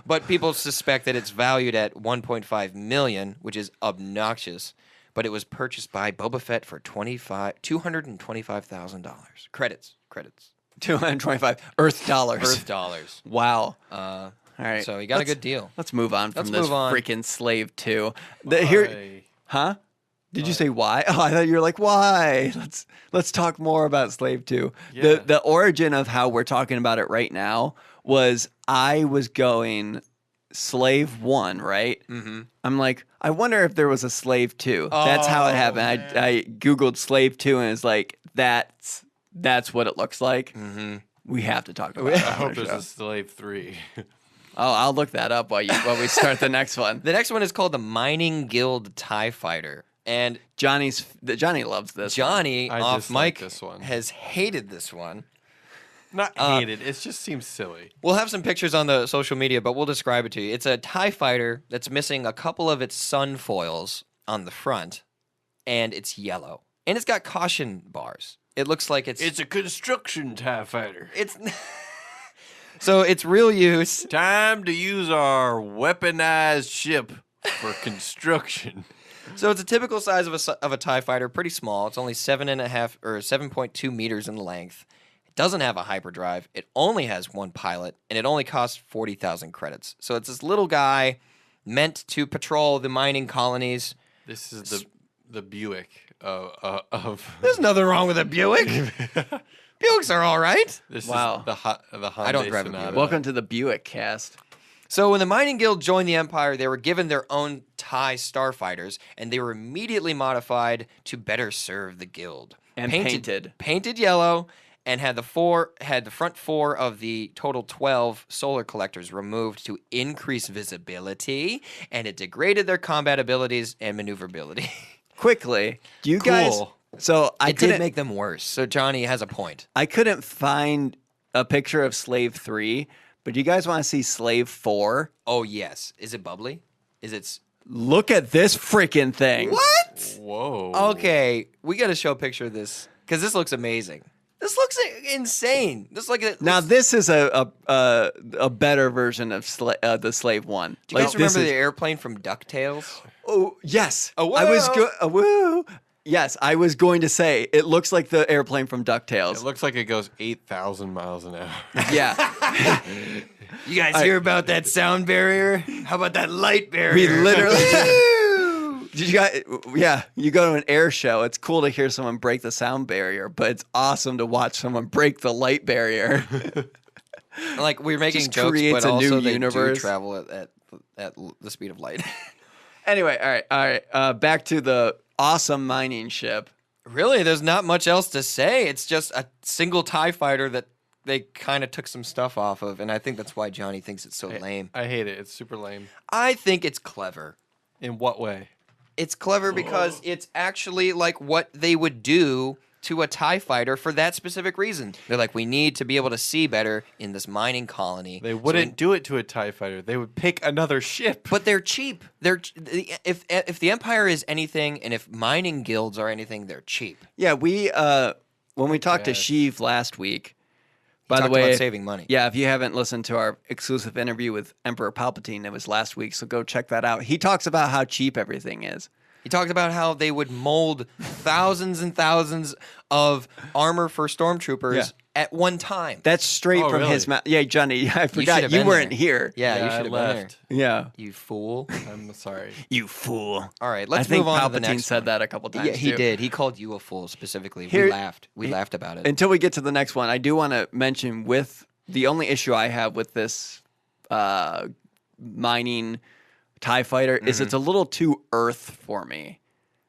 But people suspect that it's valued at $1.5 million, which is obnoxious. But it was purchased by Boba Fett for $225,000. Credits. 225 Earth dollars. Earth dollars. Wow. All right. So he got a good deal. Let's move on from Let's this move on. freaking Slave 2. Why? Huh? Did you say why? Oh, I thought you were like, why? Let's talk more about Slave 2. Yeah. The origin of how we're talking about it right now was I was going Slave 1, right? Mm-hmm. I'm like, I wonder if there was a Slave 2. That's how it happened. I Googled Slave 2 and it's like, that's what it looks like. Mm-hmm. We have to talk about it. I hope there's a Slave 3. Oh, I'll look that up while we start the next one. The next one is called the Mining Guild TIE Fighter. And Johnny loves this. Johnny, I off dislike mic, this one. has hated this one. Not hated. It just seems silly. We'll have some pictures on the social media, but we'll describe it to you. It's a TIE fighter that's missing a couple of its sun foils on the front, and it's yellow. And it's got caution bars. It looks like It's a construction TIE fighter. It's so it's real use. Time to use our weaponized ship for construction. So it's a typical size of a TIE fighter, pretty small. It's only 7.5 or 7.2 meters in length. It doesn't have a hyperdrive. It only has one pilot, and it only costs 40,000 credits. So it's this little guy meant to patrol the mining colonies. This is the Buick of There's nothing wrong with a Buick. Buicks are all right. This Wow. is the Hyundai I don't drive a Sonata. Buick. Welcome to the Buick cast. So when the Mining Guild joined the Empire, they were given their own TIE starfighters, and they were immediately modified to better serve the Guild. And painted. Painted yellow, and had the front 4 of the total 12 solar collectors removed to increase visibility, and it degraded their combat abilities and maneuverability. Quickly, do you guys? Cool. So I It did couldn't. make them worse. So Johnny has a point. I couldn't find a picture of Slave 3, but do you guys want to see Slave 4? Oh yes, is it bubbly? Is it? Look at this freaking thing. What? Whoa. Okay, we got to show a picture of this because this looks amazing. This looks insane. This like a, Now this is a better version of the Slave 1. do you guys this remember is- the airplane from DuckTales? Oh yes. A I was whoa. woo. Yes, I was going to say it looks like the airplane from It DuckTales. looks like it goes 8,000 miles an hour. Yeah. You guys hear about that sound barrier? How about that light barrier? We literally. Did you guys? Yeah, you go to an air show. It's cool to hear someone break the sound barrier, but it's awesome to watch someone break the light barrier. Like we're making Just jokes, creates but a new also they universe. do travel at the speed of light. Anyway, all right. Back to the awesome mining ship. Really, there's not much else to say. It's just a single TIE fighter that they kind of took some stuff off of, and I think that's why Johnny thinks it's so lame. I hate it. It's super lame. I think it's clever. In what way? It's clever because it's actually like what they would do to a TIE fighter for that specific reason. They're like, we need to be able to see better in this mining colony. They So wouldn't do it to a TIE fighter. They would pick another ship. but they're cheap. If the Empire is anything, and if mining guilds are anything, they're cheap. Yeah, we when we talked to Yes. Sheev last week. By the Talked way, about saving money. Yeah, if you haven't listened to our exclusive interview with Emperor Palpatine, it was last week, so go check that out. He talks about how cheap everything is. He talked about how they would mold thousands and thousands of armor for stormtroopers Yeah. at one time. That's straight Oh, from really? his mouth. Yeah, Johnny, I should forgot have you been weren't there. here. Yeah, you I should have been there. left. Yeah. You fool. I'm sorry. You fool. All right, I let's think move on to the Palpatine next said one. that a couple times. Yeah, he too. did. He called you a fool specifically. Here- we laughed. We laughed about it. Until we get to the next one, I do want to mention with the only issue I have with this mining TIE fighter is it's a little too Earth for me.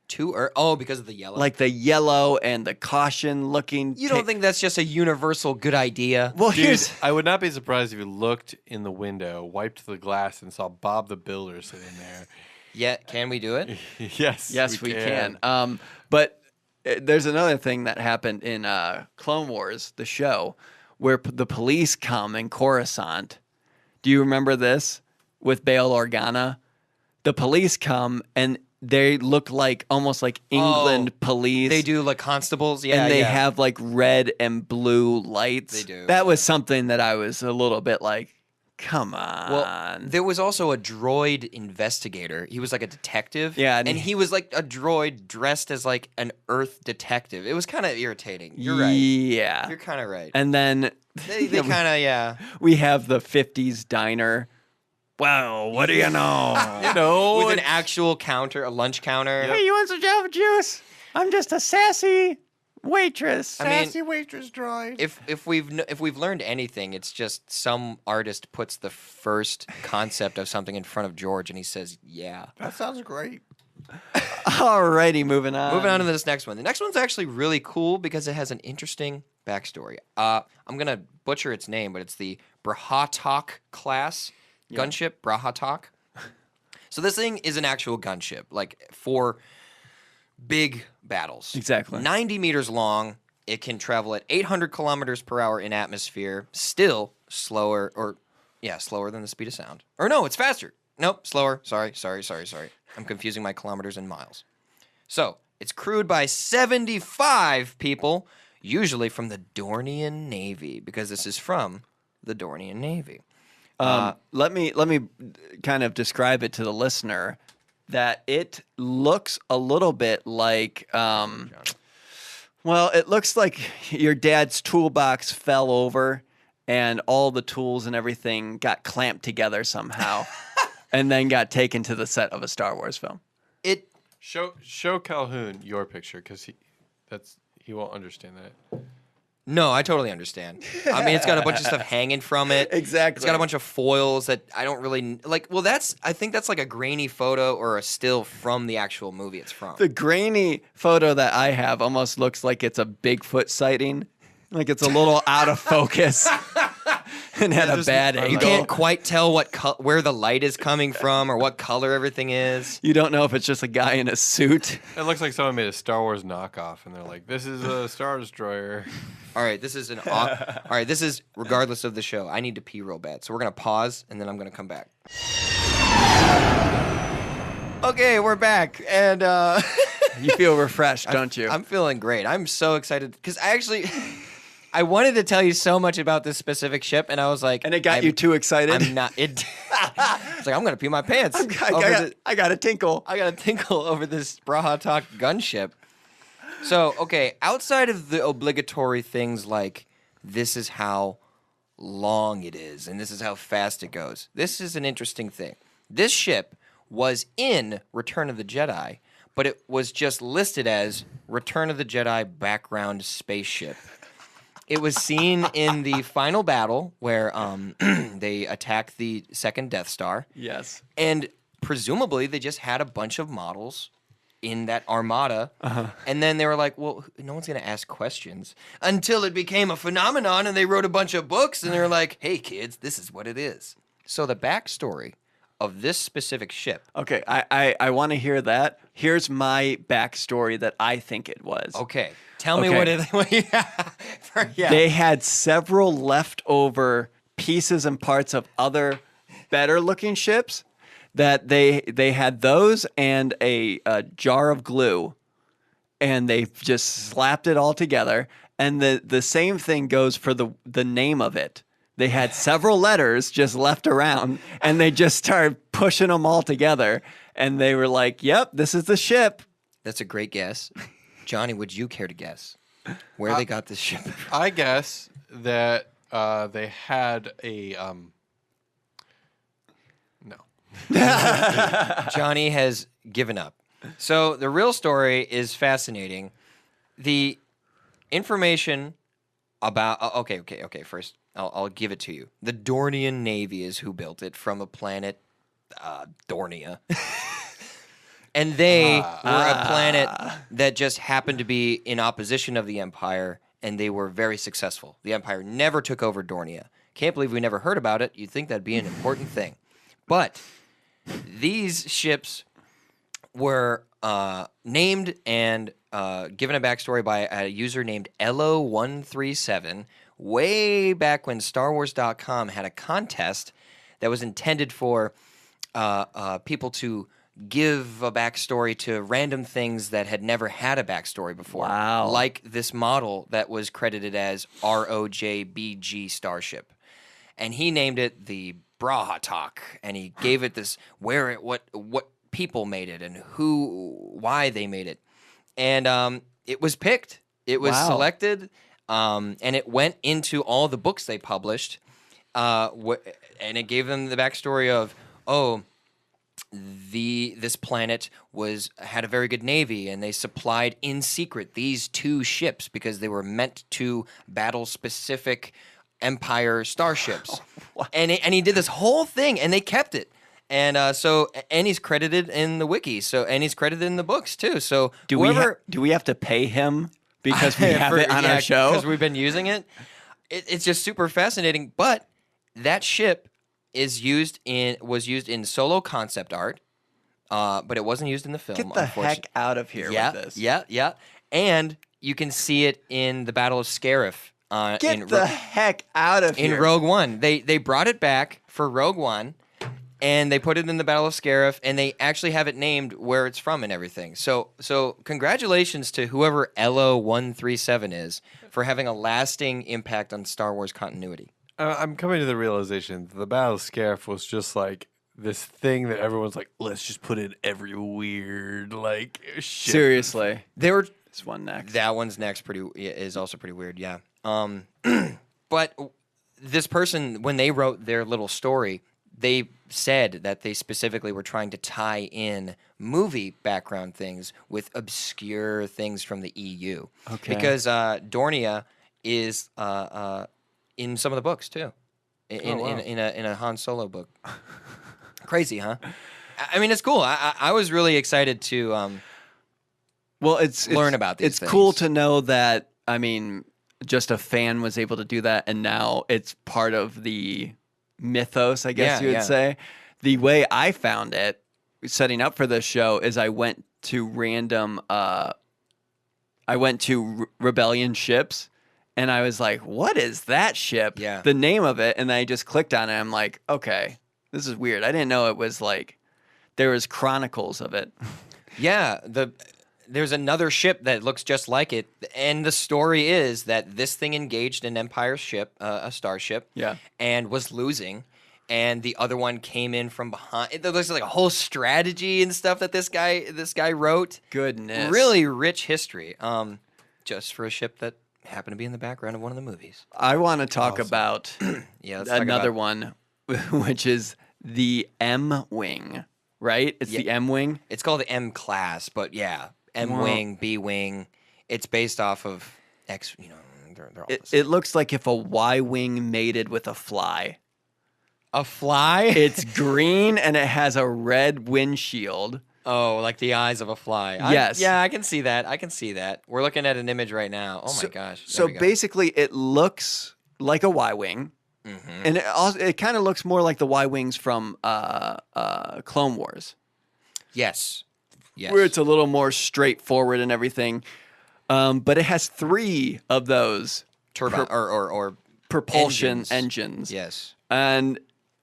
Because of the yellow. Like the yellow and the caution looking. you don't think that's just a universal good idea? Well, Dude, here's. I would not be surprised if you looked in the window, wiped the glass, and saw Bob the Builder sitting there. Yeah, can we do it? Yes. Yes, we can. But there's another thing that happened in Clone Wars, the show, where the police come in Coruscant. Do you remember this with Bail Organa? The police come and they look like almost like England police. They do like constables. Yeah, and they yeah. have like red and blue lights. They do, That was something that I was a little bit like, come on. Well, there was also a droid investigator. He was like a detective. Yeah, and and he was like a droid dressed as like an Earth detective. It was kind of irritating. You're right. Yeah. You're kind of right. And then They kind of, yeah. we have the 50s diner. Well, what do you know? You know, With an actual counter, a lunch counter. Hey, you want some Java Juice? I'm just a sassy waitress. I mean, waitress droid. if we've learned anything, it's just some artist puts the first concept of something in front of George, and he says, "Yeah." That sounds great. Alrighty, moving on. Moving on to this next one. The next one's actually really cool because it has an interesting backstory. I'm gonna butcher its name, but it's the Brahatok class gunship. Brahatok. So this thing is an actual gunship, like for big battles. Exactly. 90 meters long. It can travel at 800 kilometers per hour in atmosphere. Still slower, slower than the speed of sound. Or no, it's faster. Nope, slower. Sorry. I'm confusing my kilometers and miles. So it's crewed by 75 people, usually from the Dornian Navy, because this is from the Dornian Navy. Let me kind of describe it to the listener that it looks a little bit like well, it looks like your dad's toolbox fell over and all the tools and everything got clamped together somehow and then got taken to the set of a Star Wars film. It Show Calhoun your picture because he won't understand that. No, I totally understand. I mean, it's got a bunch of stuff hanging from it. Exactly. It's got a bunch of foils that I don't really like. Well, I think that's like a grainy photo or a still from the actual movie it's from. The grainy photo that I have almost looks like it's a Bigfoot sighting. Like it's a little out of focus and had a bad angle. You can't quite tell where the light is coming from or what color everything is. You don't know if it's just a guy in a suit. It looks like someone made a Star Wars knockoff, and they're like, "This is a Star Destroyer." All right, this is regardless of the show. I need to pee real bad, so we're gonna pause and then I'm gonna come back. Okay, we're back, and You feel refreshed, don't you? I'm feeling great. I'm so excited because I wanted to tell you so much about this specific ship, and I was like, and it got you too excited. I'm not. It's like I'm gonna pee my pants. I got a tinkle. I got a tinkle over this Brahatak gunship. So, okay, outside of the obligatory things like this is how long it is and this is how fast it goes, this is an interesting thing. This ship was in Return of the Jedi, but it was just listed as Return of the Jedi background spaceship. It was seen in the final battle where they attacked the second Death Star. Yes. And presumably they just had a bunch of models in that armada. And then they were like, well, no one's going to ask questions until it became a phenomenon and they wrote a bunch of books and they were like, hey, kids, this is what it is. So the backstory of this specific ship. Okay, I want to hear that. Here's my backstory that I think it was. Okay. Tell me what it yeah. They had several leftover pieces and parts of other better looking ships that they had those and a jar of glue, and they just slapped it all together. And the same thing goes for the name of it. They had several letters just left around, and they just started pushing them all together. And they were like, yep, this is the ship. That's a great guess. Johnny, would you care to guess where they got this ship from? I guess that they had a no. Johnny has given up. So the real story is fascinating. The information about okay. First, I'll give it to you. The Dornian Navy is who built it from a planet Dornia. And they were a planet that just happened to be in opposition of the Empire, and they were very successful. The Empire never took over Dornia. Can't believe we never heard about it. You'd think that'd be an important thing. But these ships were named and given a backstory by a user named Elo137 way back when StarWars.com had a contest that was intended for people to give a backstory to random things that had never had a backstory before. Wow. Like this model that was credited as ROJBG Starship. And he named it the Brahatak, and he gave it this what people made it and why they made it. And it was picked. It was selected, and it went into all the books they published. And it gave them the backstory of, this planet had a very good navy, and they supplied in secret these two ships because they were meant to battle specific Empire starships. And he did this whole thing, and they kept it. And and he's credited in the wiki. And he's credited in the books too. So do we have to pay him because we have it on our show? Because we've been using it. It's just super fascinating. But that ship was used in solo concept art, but it wasn't used in the film. Get the heck out of here with this. Yeah. And you can see it in the Battle of Scarif. Get the heck out of here. In Rogue One. They brought it back for Rogue One, and they put it in the Battle of Scarif, and they actually have it named where it's from and everything. So congratulations to whoever Elo137 is for having a lasting impact on Star Wars continuity. I'm coming to the realization that the Battle of Scarif was just like this thing that everyone's like, let's just put in every weird shit. Seriously. This one next. That one's next is also pretty weird, yeah. But this person, when they wrote their little story, they said that they specifically were trying to tie in movie background things with obscure things from the EU. Okay. Because Dornia is in some of the books too, in a Han Solo book. Crazy, huh? I mean, it's cool. I was really excited to Well, it's learn about these It's things. cool to know that. I mean, just a fan was able to do that, and now it's part of the mythos, I guess you would say. The way I found it, setting up for this show, is I went to Rebellion ships, and I was like, "What is that ship?" Yeah. The name of it, and then I just clicked on it. I'm like, "Okay, this is weird." I didn't know it was like there was chronicles of it. Yeah, there's another ship that looks just like it, and the story is that this thing engaged an Empire ship, a starship, and was losing, and the other one came in from behind. It looks like a whole strategy and stuff that this guy wrote. Goodness, Really rich history, just for a ship that happened to be in the background of one of the movies. I want to talk about Let's talk another about one, which is the M-Wing, right? It's the M-Wing. It's called the M class, but yeah, M-Wing, B-Wing. It's based off of X, they're all the same. It looks like if a Y-Wing mated with a fly. A fly? It's green and it has a red windshield. Oh, like the eyes of a fly. Yes. I can see that. We're looking at an image right now. Oh my gosh. There So we go. basically it looks like a Y-Wing. Mm-hmm. And it kind of looks more like the Y-Wings from Clone Wars. Yes. Where it's a little more straightforward and everything. But it has 3 of those turbine or propulsion engines. Yes. And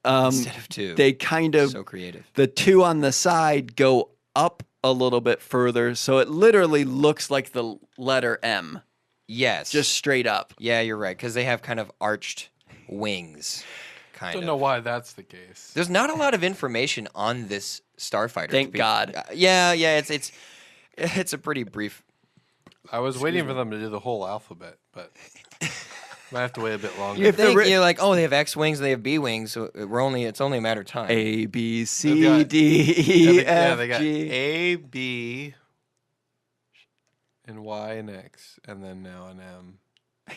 Instead of 2. they kind of, so creative. the 2 on the side go up a little bit further. So it literally looks like the letter M. Yes. Just straight up. Yeah, you're right, because they have kind of arched wings. Don't know why that's the case. There's not a lot of information on this starfighter. Thank God. Yeah, it's a pretty brief. I was waiting for them to do the whole alphabet, but might have to wait a bit longer. You think you're like, oh, they have X wings, they have B wings, so it's only a matter of time. A, B, They've C, got- D, E, F, they got G. A, B, and Y and X, and then now an M.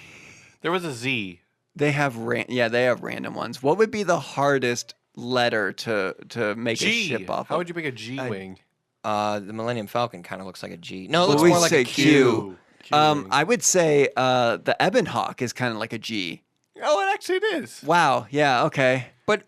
There was a Z. They have they have random ones. What would be the hardest letter to make G. a ship off How of? would you make a G wing? The Millennium Falcon kind of looks like a G. No, it Well, looks we more like say a Q. Q. Q-wing. I would say the Ebon Hawk is kind of like a G. Oh, it is. Wow. Yeah. Okay. But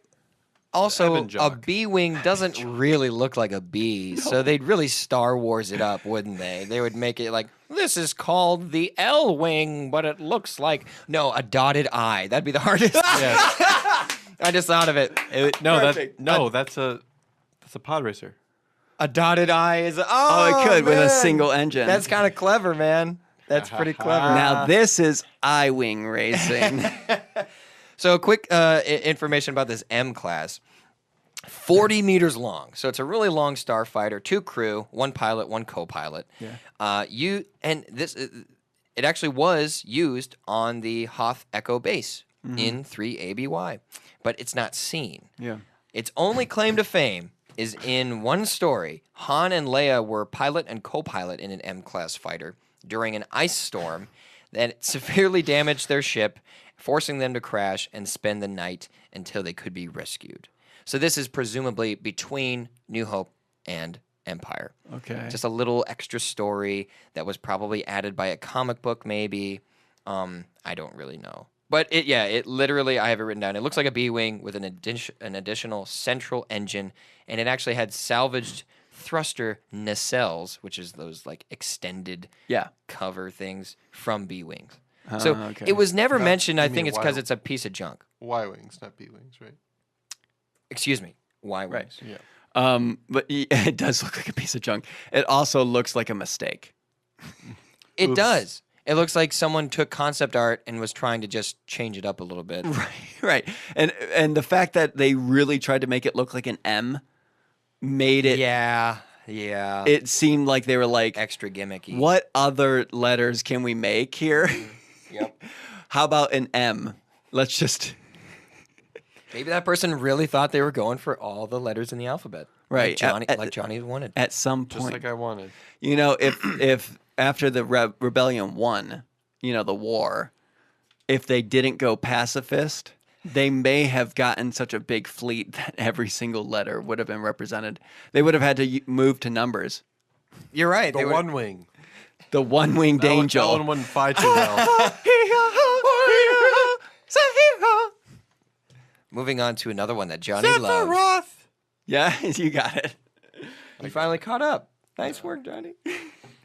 also, Ebon a Jock. B wing doesn't really look like a B, so they'd really Star Wars it up, wouldn't they? They would make it like, this is called the L wing, but it looks like a dotted I. That'd be the hardest. Yes. I just thought of it. Perfect. That's a pod racer. A dotted I is Oh, it could with a man. single engine. That's kind of clever, man. That's pretty clever. Now this is I-wing racing. So quick information about this M class. 40 meters long. So it's a really long starfighter, 2 crew, 1 pilot, 1 co-pilot. Yeah. It actually was used on the Hoth Echo base in 3ABY, but it's not seen. Yeah. Its only claim to fame is in one story. Han and Leia were pilot and co-pilot in an M-class fighter during an ice storm that severely damaged their ship, forcing them to crash and spend the night until they could be rescued. So this is presumably between New Hope and Empire. Okay. Just a little extra story that was probably added by a comic book, maybe. I don't really know. But it literally, I have it written down. It looks like a B-wing with an additional central engine, and it actually had salvaged thruster nacelles, which is those like extended cover things from B-wings. So okay. it was never mentioned. I you think mean it's because Y- it's a piece of junk. Y wings, not B wings, right? Excuse me, Y-wings. Yeah. But it does look like a piece of junk. It also looks like a mistake. It Oops. does. It looks like someone took concept art and was trying to just change it up a little bit. Right. And the fact that they really tried to make it look like an M made it. Yeah. It seemed like they were like, Extra gimmicky. what other letters can we make here? Yep. How about an M? Let's just. Maybe that person really thought they were going for all the letters in the alphabet. Right. Like Johnny wanted. At some Just point. like I wanted. You know, if after the rebellion won, the war, if they didn't go pacifist, they may have gotten such a big fleet that every single letter would have been represented. They would have had to move to numbers. You're right. The one wing. The one-winged angel. That one wouldn't fight too well. Moving on to another one that Johnny loves. Sephiroth! Yeah, you got it. You finally caught up. Nice work, Johnny. Do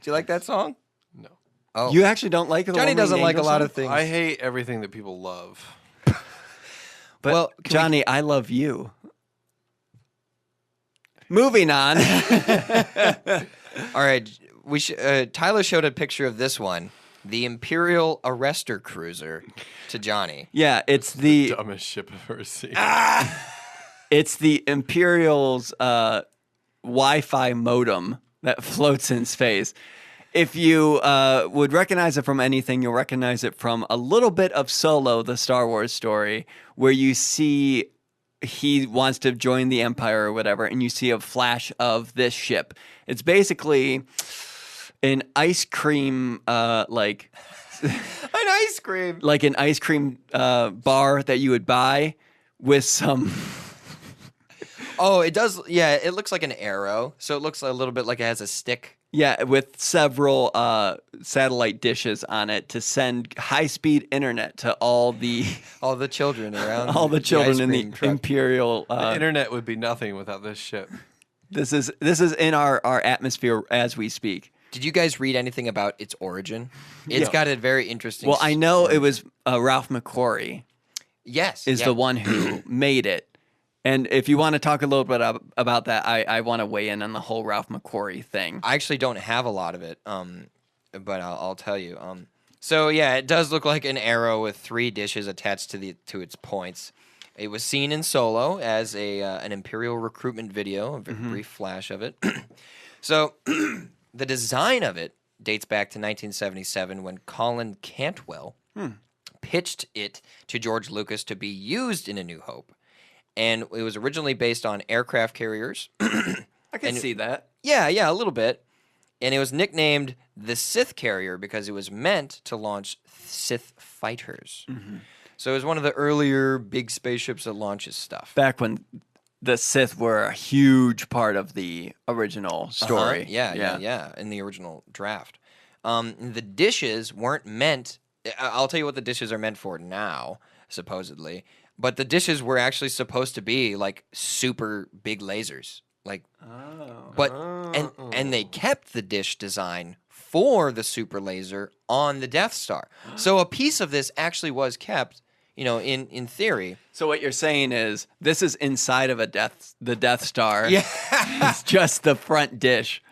you like that song? No. Oh, You actually don't like the Johnny one-winged doesn't like a angel lot song? of things. I hate everything that people love. But Well, can Johnny, I love you. Moving on. All right, Tyler showed a picture of this one, the Imperial Arrestor Cruiser, to Johnny. Yeah, it's the Dumbest ship I've ever seen. it's the Imperial's Wi-Fi modem that floats in space. If you would recognize it from anything, you'll recognize it from a little bit of Solo, the Star Wars story, where you see he wants to join the Empire or whatever, and you see a flash of this ship. It's basically an ice cream, An ice cream. like an ice cream bar that you would buy with some. Oh, it does. Yeah, it looks like an arrow, so it looks a little bit like it has a stick. Yeah, with several satellite dishes on it to send high-speed internet to all the children around. all the children in the ice cream truck. Imperial. The internet would be nothing without this ship. This is in our atmosphere as we speak. Did you guys read anything about its origin? It's got a very interesting. Well, I know it was Ralph McQuarrie Yes, is yeah. the one who made it. And if you want to talk a little bit about that, I want to weigh in on the whole Ralph McQuarrie thing. I actually don't have a lot of it, but I'll tell you. So yeah, it does look like an arrow with 3 dishes attached to its points. It was seen in Solo as an Imperial recruitment video, a brief flash of it. So the design of it dates back to 1977 when Colin Cantwell pitched it to George Lucas to be used in A New Hope. And it was originally based on aircraft carriers. I can see that. Yeah, a little bit. And it was nicknamed the Sith Carrier because it was meant to launch Sith fighters. So it was one of the earlier big spaceships that launches stuff. Back when the Sith were a huge part of the original story. Yeah, in the original draft. The dishes weren't meant... I'll tell you what the dishes are meant for now, supposedly. But the dishes were actually supposed to be like super big lasers. And they kept the dish design for the super laser on the Death Star. So a piece of this actually was kept, in theory. So what you're saying is this is inside of the Death Star. Yeah. It's just the front dish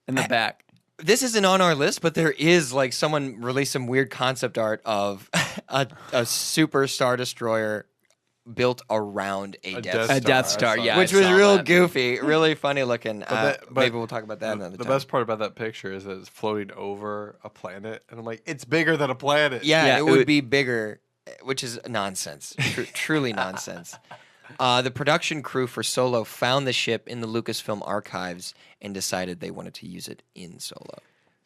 in the back. This isn't on our list, but there is someone released some weird concept art of a super Star Destroyer built around a Death Star, yeah. Which was real goofy, really funny looking. But maybe we'll talk about that another The time. best part about that picture is that it's floating over a planet, and I'm like, it's bigger than a planet. Yeah, it would be bigger, which is nonsense. Truly nonsense. The production crew for Solo found the ship in the Lucasfilm archives and decided they wanted to use it in Solo.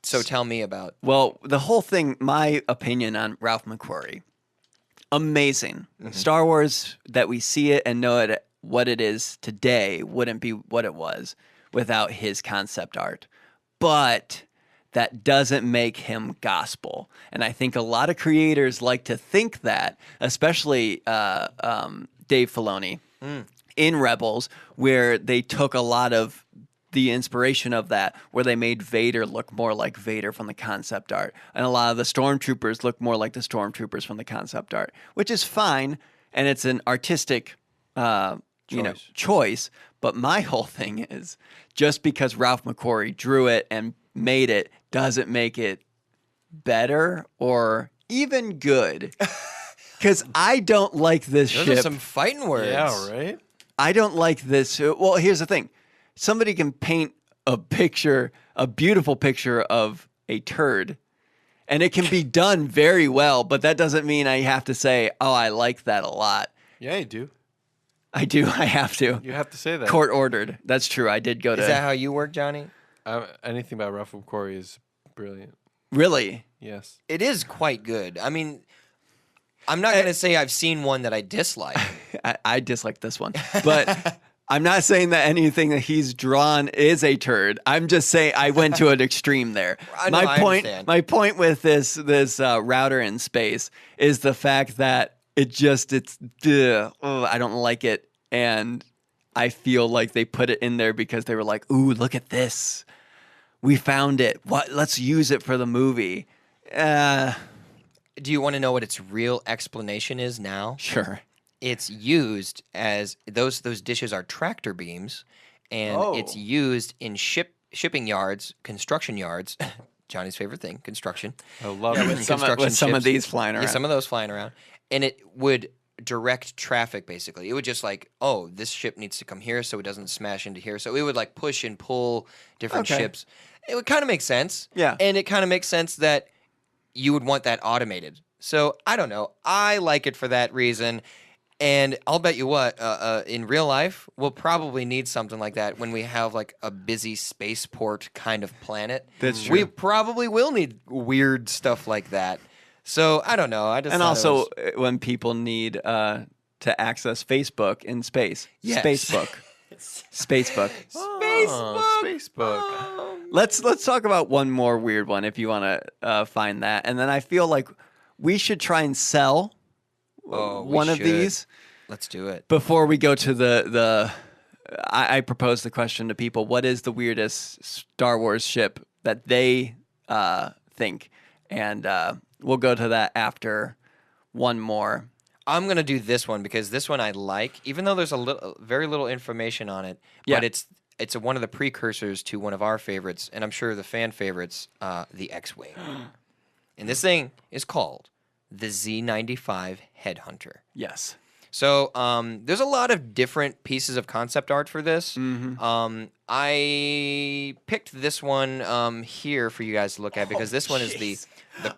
So tell me about... Well, the whole thing, my opinion on Ralph McQuarrie, amazing. Star Wars, that we see it and know it what it is today, wouldn't be what it was without his concept art. But that doesn't make him gospel. And I think a lot of creators like to think that, especially Dave Filoni in Rebels, where they took a lot of the inspiration of that, where they made Vader look more like Vader from the concept art, and a lot of the stormtroopers look more like the stormtroopers from the concept art, which is fine, and it's an artistic choice. But my whole thing is, just because Ralph McQuarrie drew it and made it doesn't make it better or even good. Because I don't like this Those ship. are some fighting words. Yeah, right? I don't like this. Well, here's the thing. Somebody can paint a beautiful picture of a turd, and it can be done very well, but that doesn't mean I have to say, oh, I like that a lot. Yeah, you do. I do. I have to. You have to say that. Court ordered. That's true. I did go to... Is that how you work, Johnny? Anything about Ralph McQuarrie is brilliant. Really? Yes. It is quite good. I mean, I'm not going to say I've seen one that I dislike. I dislike this one, but I'm not saying that anything that he's drawn is a turd. I'm just saying I went to an extreme there. I understand. My point with this router in space is the fact that I don't like it, and I feel like they put it in there because they were like, "Ooh, look at this, we found it. Let's use it for the movie." Do you want to know what its real explanation is now? Sure. It's used as those dishes are tractor beams, and it's used in shipping yards, construction yards. Johnny's favorite thing, construction. I love with some of these flying around. Yeah, some of those flying around, and it would direct traffic. Basically, it would just like, oh, this ship needs to come here so it doesn't smash into here. So it would like push and pull different ships. It would kind of make sense. Yeah, and it kind of makes sense that you would want that automated. So I don't know. I like it for that reason. And I'll bet you what, in real life, we'll probably need something like that when we have like a busy spaceport kind of planet. That's true. We probably will need weird stuff like that. So I don't know. And also when people need to access Facebook in space. Yes. Spacebook. Spacebook. Facebook. Let's talk about one more weird one if you want to find that. And then I feel like we should try and sell one of these. Let's do it. Before we go to I propose the question to people, what is the weirdest Star Wars ship that they think? And we'll go to that after one more. I'm going to do this one because this one I like, even though there's very little information on it, but it's one of the precursors to one of our favorites, and I'm sure the fan favorites, the X-Wing. And this thing is called the Z95 Headhunter. Yes. So there's a lot of different pieces of concept art for this. Mm-hmm. I picked this one here for you guys to look at because this one is the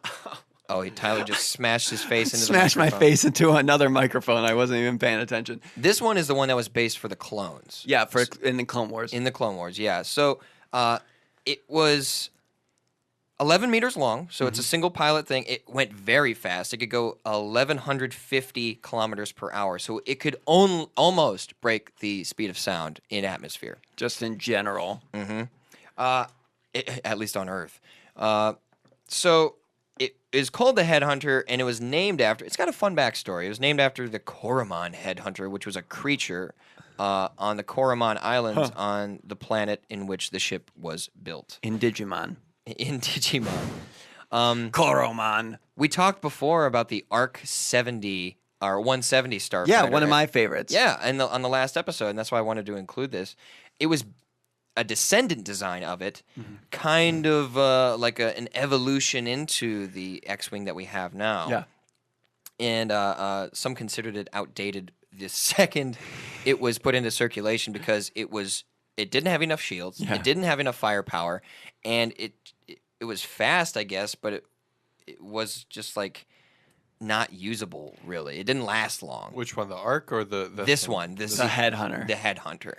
Tyler just smashed his face into the microphone. Smashed my face into another microphone. I wasn't even paying attention. This one is the one that was based for the clones. Yeah, in the Clone Wars. In the Clone Wars, yeah. So it was 11 meters long, so it's a single pilot thing. It went very fast. It could go 1,150 kilometers per hour, so it could almost break the speed of sound in atmosphere. Just in general. At least on Earth. So it is called the Headhunter, and it was named after... It's got a fun backstory. It was named after the Coromon Headhunter, which was a creature on the Coromon Islands on the planet in which the ship was built. In Digimon. In Digimon. Coromon. We talked before about the Arc 70 or 170 Starfighter. Yeah, one of my favorites. Yeah, and on the last episode, and that's why I wanted to include this. It was a descendant design of it, kind of like an evolution into the X-Wing that we have now. Yeah. And some considered it outdated the second it was put into circulation because it didn't have enough shields, it didn't have enough firepower, and it was fast, I guess, but it was just like not usable really. It didn't last long. Which one, the Arc or the this one? The Headhunter. The Headhunter.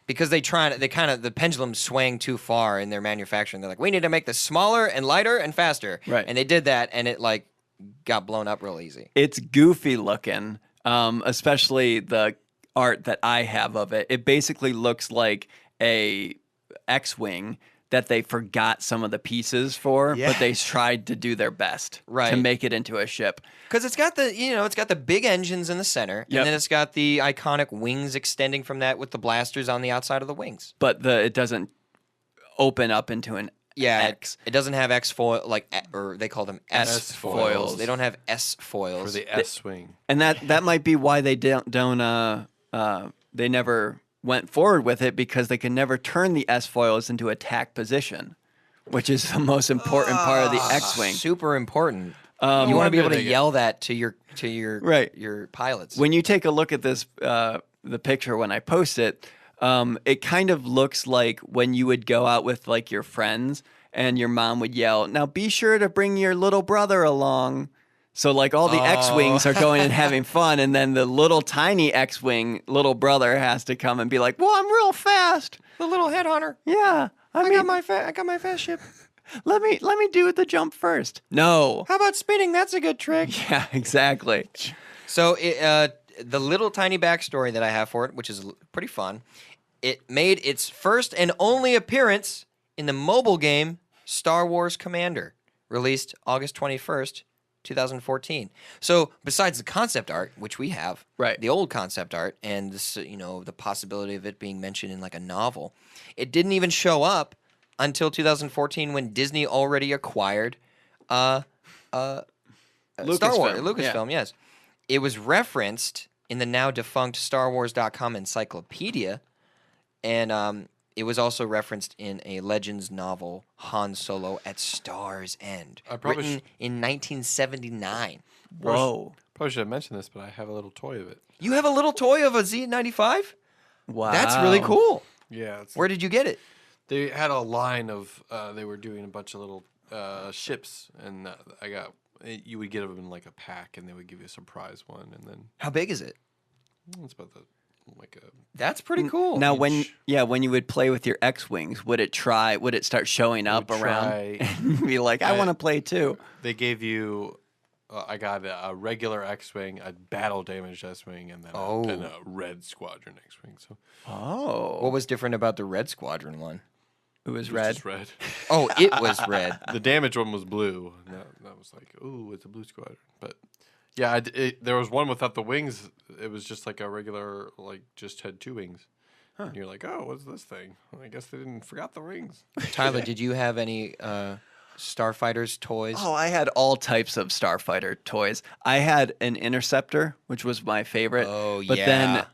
Because the pendulum swang too far in their manufacturing. They're like, we need to make this smaller and lighter and faster. Right. And they did that, and it like got blown up real easy. It's goofy looking, especially the art that I have of it. It basically looks like a X-Wing that they forgot some of the pieces for, but they tried to do their best to make it into a ship. Because it's got the big engines in the center, and then it's got the iconic wings extending from that with the blasters on the outside of the wings. But it doesn't open up into an X. It doesn't have X foil or they call them S foils. They don't have S foils for the S-Wing. And that might be why they don't they never went forward with it, because they can never turn the S foils into attack position, which is the most important part of the X-Wing. Super important. You want to be able to yell that to your your pilots. When you take a look at this, the picture when I post it, it kind of looks like when you would go out with like your friends and your mom would yell, "Now be sure to bring your little brother along." So like all the X-Wings are going and having fun, and then the little tiny X-Wing little brother has to come and be like, "Well, I'm real fast." The little Headhunter. Yeah, I got my fast ship. Let me do the jump first. No. How about spinning? That's a good trick. Yeah, exactly. So the little tiny backstory that I have for it, which is pretty fun, it made its first and only appearance in the mobile game Star Wars Commander, released August 21st, 2014. So besides the concept art, which we have, Right. the old concept art, and this, the possibility of it being mentioned in like a novel, it didn't even show up until 2014 when Disney already acquired Star Wars, Lucasfilm, yes. It was referenced in the now defunct StarWars.com encyclopedia, and it was also referenced in a Legends novel, Han Solo at Star's End, written in 1979. Whoa. Probably should have mentioned this, but I have a little toy of it. You have a little toy of a Z95? Wow. That's really cool. Yeah. Where did you get it? They had a line of, they were doing a bunch of little ships, and you would get them in like a pack, and they would give you a surprise one, and then How big is it? it's about like a That's pretty cool. Now, when you would play with your X-wings, would it start showing up would around? try- And be like, I want to play too. They gave you. I got a regular X-wing, a battle damaged X-wing, and then a red Squadron X-wing. So Oh, what was different about the Red Squadron one? it was it was red. just red. Oh, it was red. The damaged one was blue. And that was like, ooh, it's a blue Squadron. But yeah, there was one without the wings. It was just like a regular, like just had two wings. And you're like, oh, what's this thing? Well, I guess they forgot the wings. Tyler, did you have any Starfighters toys? Oh, I had all types of Starfighter toys. I had an Interceptor, which was my favorite. Oh, but yeah. then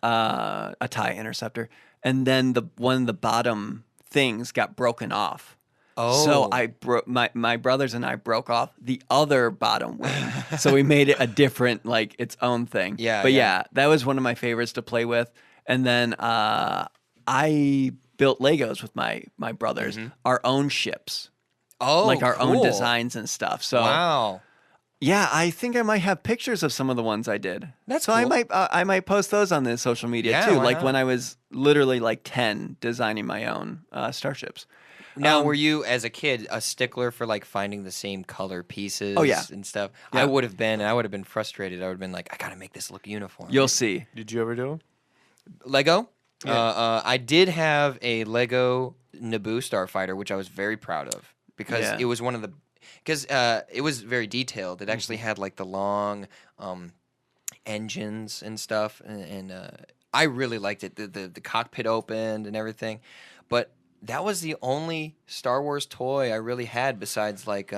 a TIE Interceptor, and then one of the bottom things got broken off. Oh. So I broke my brothers and I broke off the other bottom wing. So we made it a different, like its own thing. Yeah, But yeah. yeah, that was one of my favorites to play with. And then I built Legos with my brothers, our own ships. Oh, Like our own cool. designs and stuff. So Wow. yeah, I think I might have pictures of some of the ones I did. That's so cool. I might post those on the social media Yeah, too. why Like not? when I was literally like 10 designing my own starships. Now, were you, as a kid, a stickler for like finding the same color pieces yeah. and stuff? Yeah. I would have been. I would have been frustrated. I would have been like, I gotta make this look uniform. You'll see. Did you ever do them? Lego. I did have a Lego Naboo Starfighter, which I was very proud of because Yeah. it was one of the it was very detailed. It actually had like the long engines and stuff, and I really liked it. The cockpit opened and everything, but that was the only Star Wars toy I really had besides like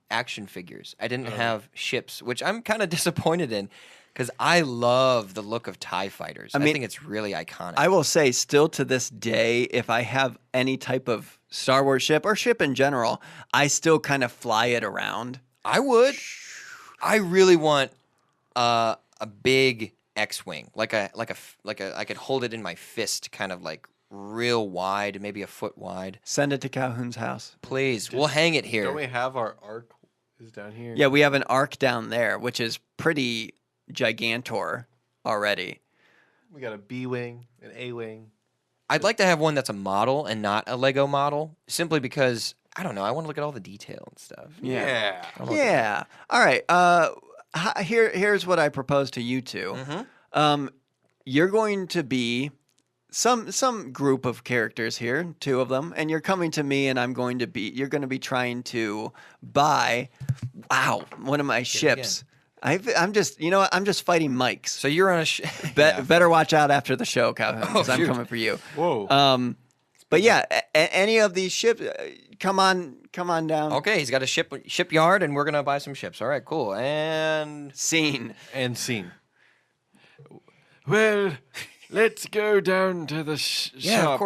action figures. I didn't have ships, which I'm kind of disappointed in. Because I love the look of TIE fighters. I mean, think it's really iconic. I will say, still to this day, if I have any type of Star Wars ship or ship in general, I still kind of fly it around. I would. I really want a big X-wing, like a I could hold it in my fist, kind of like real wide, maybe a foot wide. Send it to Calhoun's house. Please, we'll hang it here. Don't we have our arc is down here? Yeah, we have an arc down there, which is pretty gigantor already. We got a B wing, an A wing. I'd like to have one that's a model and not a Lego model, simply because I don't know. I want to look at all the detail and stuff. Yeah. Yeah. All right. Here's what I propose to you two. You're going to be some group of characters here, two of them, and you're coming to me, and you're going to be trying to buy, one of my ships. I'm just, I'm just fighting mics. So you're on a Better watch out after the show, Calhoun, because I'm shoot. coming for you. Whoa. But yeah, any of these ships, come on down. Okay, he's got a shipyard, and we're gonna buy some ships. All right, cool. And Scene. And scene. Well, let's go down to the shop.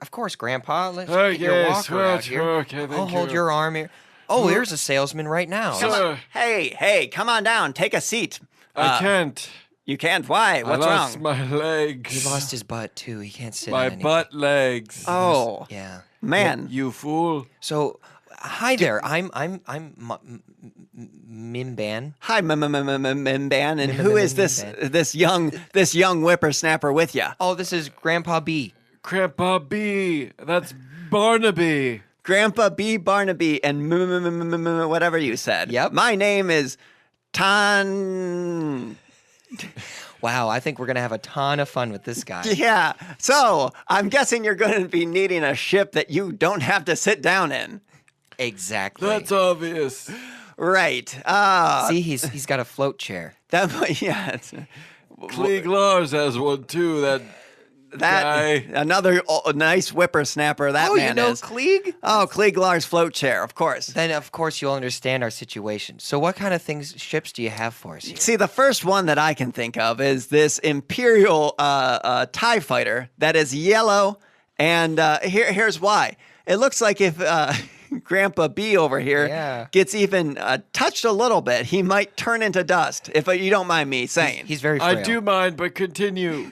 of course, Grandpa. Let's Oh, get your yes, walker out right, here. okay, I'll thank hold you. your arm here. Oh, there's a salesman right now. Sir, Hey, come on down. Take a seat. I can't. You can't. Why? What's I lost wrong? my legs. He lost his butt too. He can't sit. my on anything. butt legs. Oh, Yeah. man. You fool. So, hi there. I'm Mimban. Hi, Mimban. And who is this Mimban. this young whippersnapper with you? Oh, this is Grandpa B. Grandpa B. That's Barnaby. Grandpa B. Barnaby and whatever you said. Yep. My name is Ton. Wow, I think we're going to have a ton of fun with this guy. Yeah. So I'm guessing you're going to be needing a ship that you don't have to sit down in. Exactly. That's obvious. Right. See, he's got a float chair. Yeah. Klieg Lars has one too. That guy. Another nice whippersnapper. That man you know is. Klieg? Oh, Klieg Lars float chair, of course. Then, of course, you'll understand our situation. So what kind of ships do you have for us here? See, the first one that I can think of is this Imperial TIE fighter that is yellow, and here's why. It looks like if Grandpa B over here gets even touched a little bit, he might turn into dust, if you don't mind me saying. He's very frail. I do mind, but continue.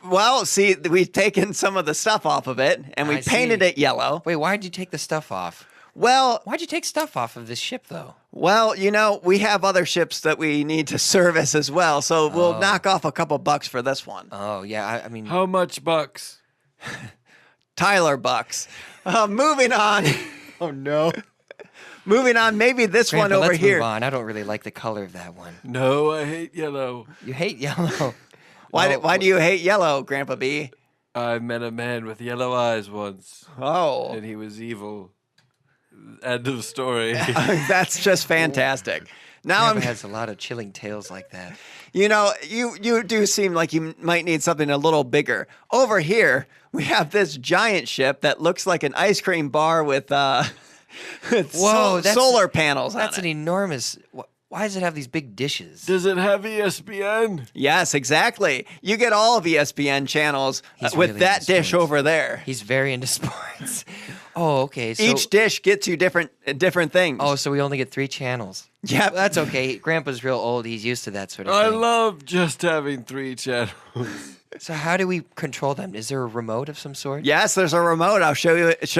Well, see, we've taken some of the stuff off of it, and we painted it yellow. Wait, why'd you take the stuff off? Well, Why'd you take stuff off of this ship, though? well, we have other ships that we need to service as well, so we'll knock off a couple bucks for this one. Oh, yeah, I mean... How much bucks? Tyler bucks. Moving on. Oh no. Moving on, maybe this Grandpa, one over let's here. move on. I don't really like the color of that one. No, I hate yellow. You hate yellow. Why do you hate yellow, Grandpa B? I met a man with yellow eyes once, Oh, and he was evil. End of story. that's just fantastic. Now Grandpa has a lot of chilling tales like that. you do seem like you might need something a little bigger. Over here, we have this giant ship that looks like an ice cream bar with solar panels on That's it. an enormous... Why does it have these big dishes? Does it have ESPN? Yes, exactly. You get all of ESPN channels He's with really that into dish sports. over there. He's very into sports. Oh, okay. So, Each dish gets you different things. Oh, so we only get 3 channels. Yep. That's okay. Grandpa's real old. He's used to that sort of thing. I love just having 3 channels. So how do we control them? Is there a remote of some sort? Yes, there's a remote. I'll show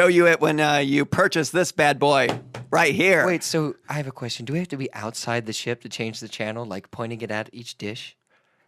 you it when you purchase this bad boy right here. Wait, so I have a question. Do we have to be outside the ship to change the channel, like pointing it at each dish?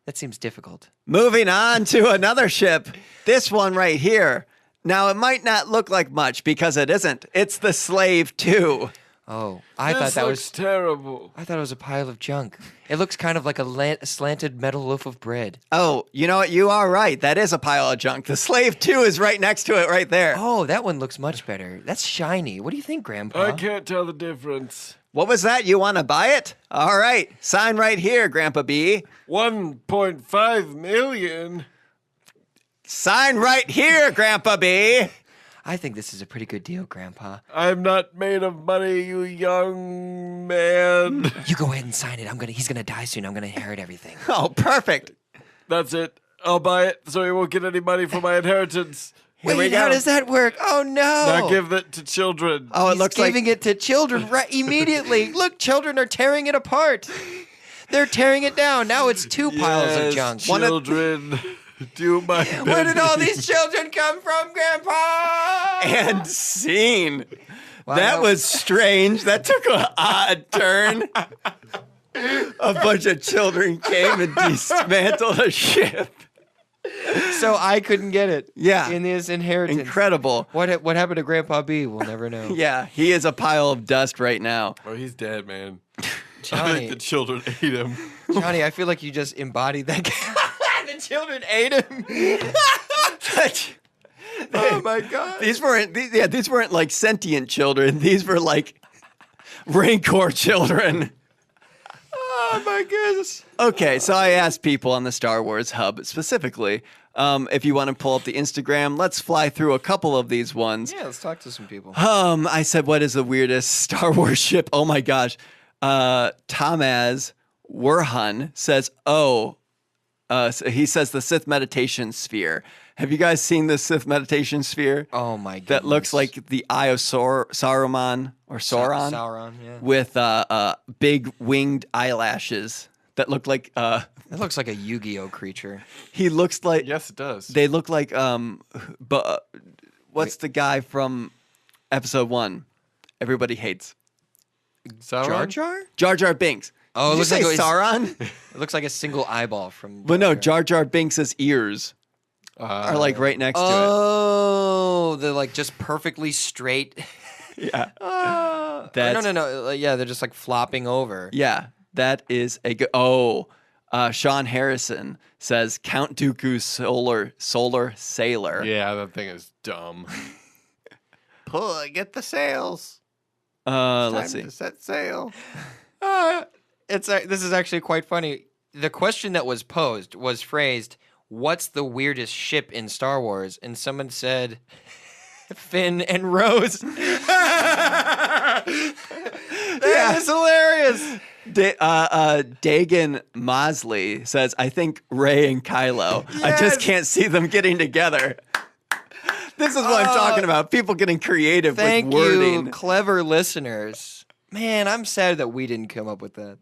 That seems difficult. Moving on to another ship. This one right here. Now, it might not look like much because it isn't. It's the Slave 2. Oh, I This thought that looks was terrible. I thought it was a pile of junk. It looks kind of like a slanted metal loaf of bread. Oh, you know what? You are right. That is a pile of junk. The Slave 2 is right next to it right there. Oh, that one looks much better. That's shiny. What do you think, Grandpa? I can't tell the difference. What was that? You want to buy it? All right. Sign right here, Grandpa B. 1.5 million. Sign right here, Grandpa B. I think this is a pretty good deal, Grandpa. I'm not made of money, you young man. You go ahead and sign it. He's gonna die soon. I'm gonna inherit everything. Oh, perfect. That's it. I'll buy it so he won't get any money for my inheritance. Here we Wait, go. how does that work? Oh no! Now give it to children. Oh, it He's looks like giving it to children right immediately. Look, children are tearing it apart. They're tearing it down. Now it's 2 piles of Yes, junk. Children, do my Where did all bidding. these children come from, Grandpa? and scene. Wow, That no. was strange. That took an odd turn. A bunch of children came and dismantled a ship. So I couldn't get it. Yeah. In his inheritance. Incredible. What happened to Grandpa B? We'll never know. Yeah, he is a pile of dust right now. Oh, he's dead, man. I Johnny, think the children ate him. Johnny, I feel like you just embodied that guy. The children ate him. Oh my God. These weren't like sentient children. These were like Rancor children. Oh my goodness. Okay, so I asked people on the Star Wars Hub specifically if you want to pull up the Instagram. Let's fly through a couple of these ones. Yeah, let's talk to some people. I said, what is the weirdest Star Wars ship? Oh my gosh. Tamaz Werhun says, he says the Sith meditation sphere. Have you guys seen the Sith meditation sphere? Oh my goodness. That looks like the Eye of Saruman or Sauron, Sauron, yeah. with big winged eyelashes that look like. That looks like a Yu-Gi-Oh creature. He looks like. Yes, it does. They look like. But what's the guy from Episode 1? Everybody hates Sauron? Jar Jar? Jar Jar Binks. Oh, it Did you looks say like Sauron? It looks like a single eyeball from. But no, Jar Jar Binks' ears are like right next to it. Oh, they're like just perfectly straight. Yeah. No, That's- Yeah, they're just like flopping over. Yeah, that is a good. Sean Harrison says Count Dooku's solar sailor. Yeah, that thing is dumb. Get the sails. Let's see. To set sail. This is actually quite funny. The question that was posed was phrased, "What's the weirdest ship in Star Wars?" And someone said, "Finn and Rose." That is hilarious. Dagan Mosley says, "I think Ray and Kylo. I just can't see them getting together." This is what I'm talking about. People getting creative with wording. You, clever listeners. Man, I'm sad that we didn't come up with that.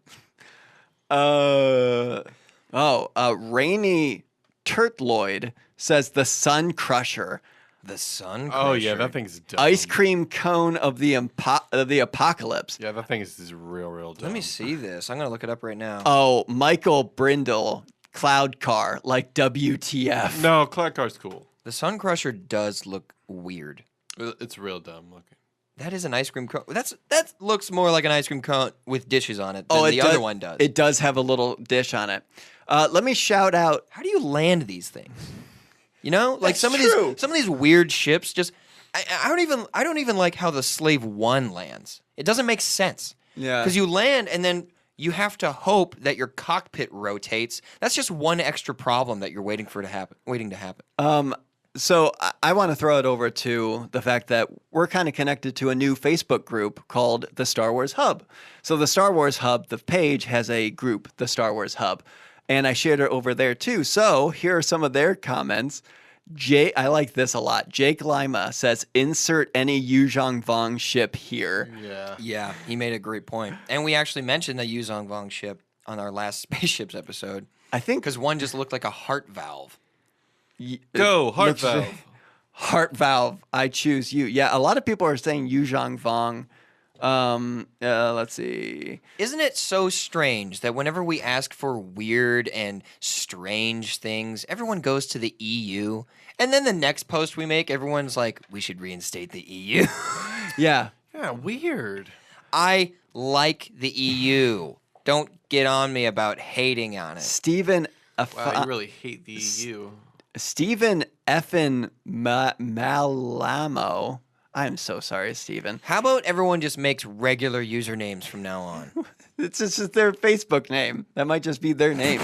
Rainy Turtloid says the Sun Crusher. The Sun Oh, yeah, Crusher. that thing's dumb. Ice cream cone of the apocalypse. Yeah, that thing is real dumb. Let me see this. I'm going to look it up right now. Oh, Michael Brindle, Cloud Car, like WTF. No, Cloud Car's cool. The Sun Crusher does look weird. It's real dumb looking. That is an ice cream cone. That looks more like an ice cream cone with dishes on it than the other one does. It does have a little dish on it. Let me shout out. How do you land these things? You know, like That's some true. of these weird ships. Just I don't even like how the Slave One lands. It doesn't make sense. Yeah. Because you land and then you have to hope that your cockpit rotates. That's just one extra problem that you're waiting to happen. So I want to throw it over to the fact that we're kind of connected to a new Facebook group called the Star Wars Hub. So the Star Wars Hub, the page has a group, the Star Wars Hub, and I shared it over there too. So here are some of their comments. I like this a lot. Jake Lima says, "Insert any Yuzhong Vong ship here." Yeah. Yeah, he made a great point. And we actually mentioned the Yuzhong Vong ship on our last Spaceships episode. I think Because one just looked like a heart valve. Go, heart looks- valve. Heart valve. I choose you. Yeah, a lot of people are saying Yuzhong Vong. Let's see. Isn't it so strange that whenever we ask for weird and strange things, everyone goes to the EU? And then the next post we make, everyone's like, we should reinstate the EU. Yeah. Yeah, weird. I like the EU. Don't get on me about hating on it. Stephen Wow, you really hate the EU. Stephen effin Malamo. I'm so sorry, Stephen. How about everyone just makes regular usernames from now on? It's just their Facebook name. That might just be their name.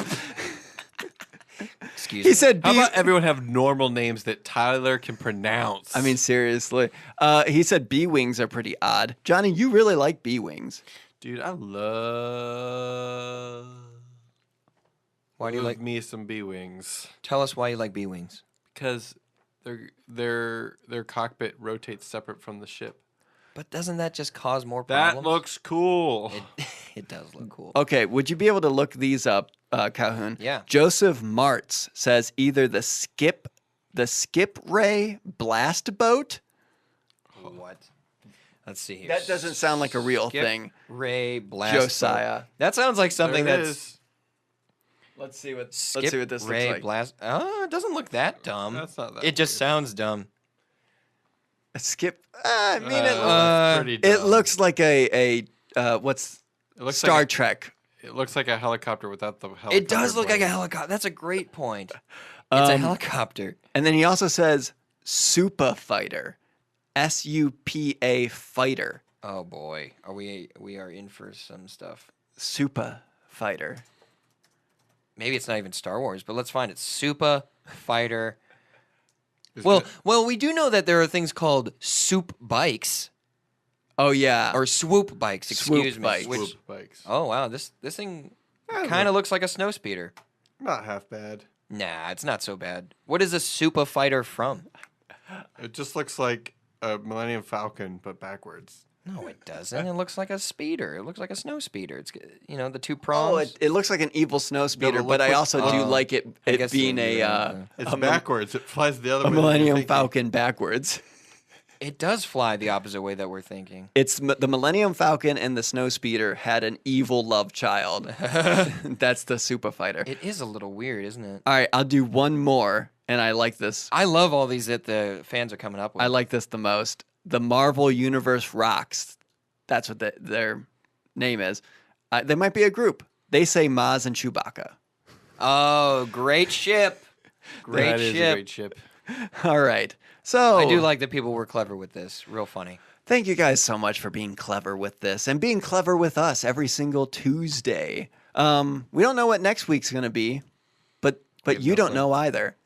Excuse He me. said, How about everyone have normal names that Tyler can pronounce? I mean, seriously. He said B-Wings are pretty odd. Johnny, you really like B-Wings. dude, I love. Why do you like? me some B wings? Tell us why you like B-wings. Because their cockpit rotates separate from the ship. But doesn't that just cause more problems? That looks cool. It does look cool. Okay, would you be able to look these up, Calhoun? Yeah. Joseph Martz says either the Skip Ray blast boat. What? Let's see here. That doesn't sound like a real Skip thing. Ray Blast. Josiah. That sounds like something There it that's. is. Let's see what Skip this Ray looks like. Blast. Oh, it doesn't look that dumb. That's not that It just weird. sounds dumb. A skip. I mean, That's pretty dumb. it looks like a what's It looks Star like Trek. it looks like a helicopter without the helicopter. It does look like a blade. helicopter. That's a great point. It's a helicopter. And then he also says Supa Fighter, SUPA Fighter, Oh boy, we are in for some stuff. Supa Fighter. Maybe it's not even Star Wars, but let's find it. Supa Fighter. It's Well, good. we do know that there are things called soup bikes Oh yeah, or swoop bikes. Swoop Excuse me. bikes. Which, Swoop bikes. oh wow, this thing Yeah, kind of looks like a snow speeder. Not half bad. Nah, it's not so bad. What is a Supa Fighter from? It just looks like a Millennium Falcon, but backwards. No, it doesn't. It looks like a speeder. It looks like a snow speeder. It's the two oh, prongs. it looks like an evil snow speeder, look but I like- also do like it guess being it- It's backwards. It flies the other a way. than you're Millennium thinking. Falcon backwards. It does fly the opposite way that we're thinking. It's the Millennium Falcon and the Snow Speeder had an evil love child. That's the Supa Fighter. It is a little weird, isn't it? All right, I'll do one more, and I like this. I love all these that the fans are coming up with. I like this the most. the Marvel Universe Rocks. That's what their name is. They might be a group. They say Maz and Chewbacca. Oh, great ship. That is a great ship. All right. So I do like that people were clever with this. Real funny. thank you guys so much for being clever with this and being clever with us every single Tuesday. We don't know what next week's going to be, but you don't know either.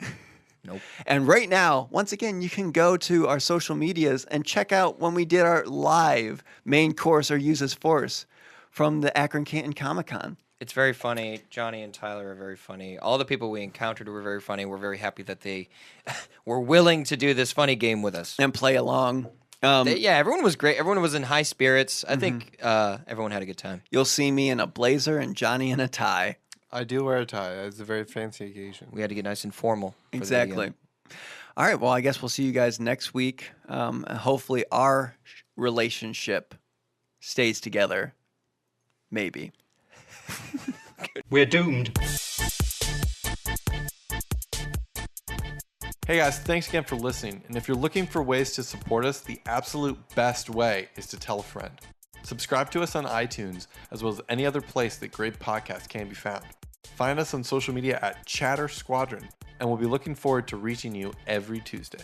Nope. And right now, once again, you can go to our social medias and check out when we did our live main course or use as force from the Akron Canton Comic Con. It's very funny. Johnny and Tyler are very funny. All the people we encountered were very funny. We're very happy that they were willing to do this funny game with us. And play along. Yeah, everyone was great. Everyone was in high spirits. I think everyone had a good time. You'll see me in a blazer and Johnny in a tie. I do wear a tie. It's a very fancy occasion. We had to get nice and formal. For the Exactly. video. All right. Well, I guess we'll see you guys next week. And hopefully our relationship stays together. Maybe. We're doomed. Hey guys, thanks again for listening. And if you're looking for ways to support us, the absolute best way is to tell a friend. Subscribe to us on iTunes, as well as any other place that great podcasts can be found. Find us on social media at Chatter Squadron, and we'll be looking forward to reaching you every Tuesday.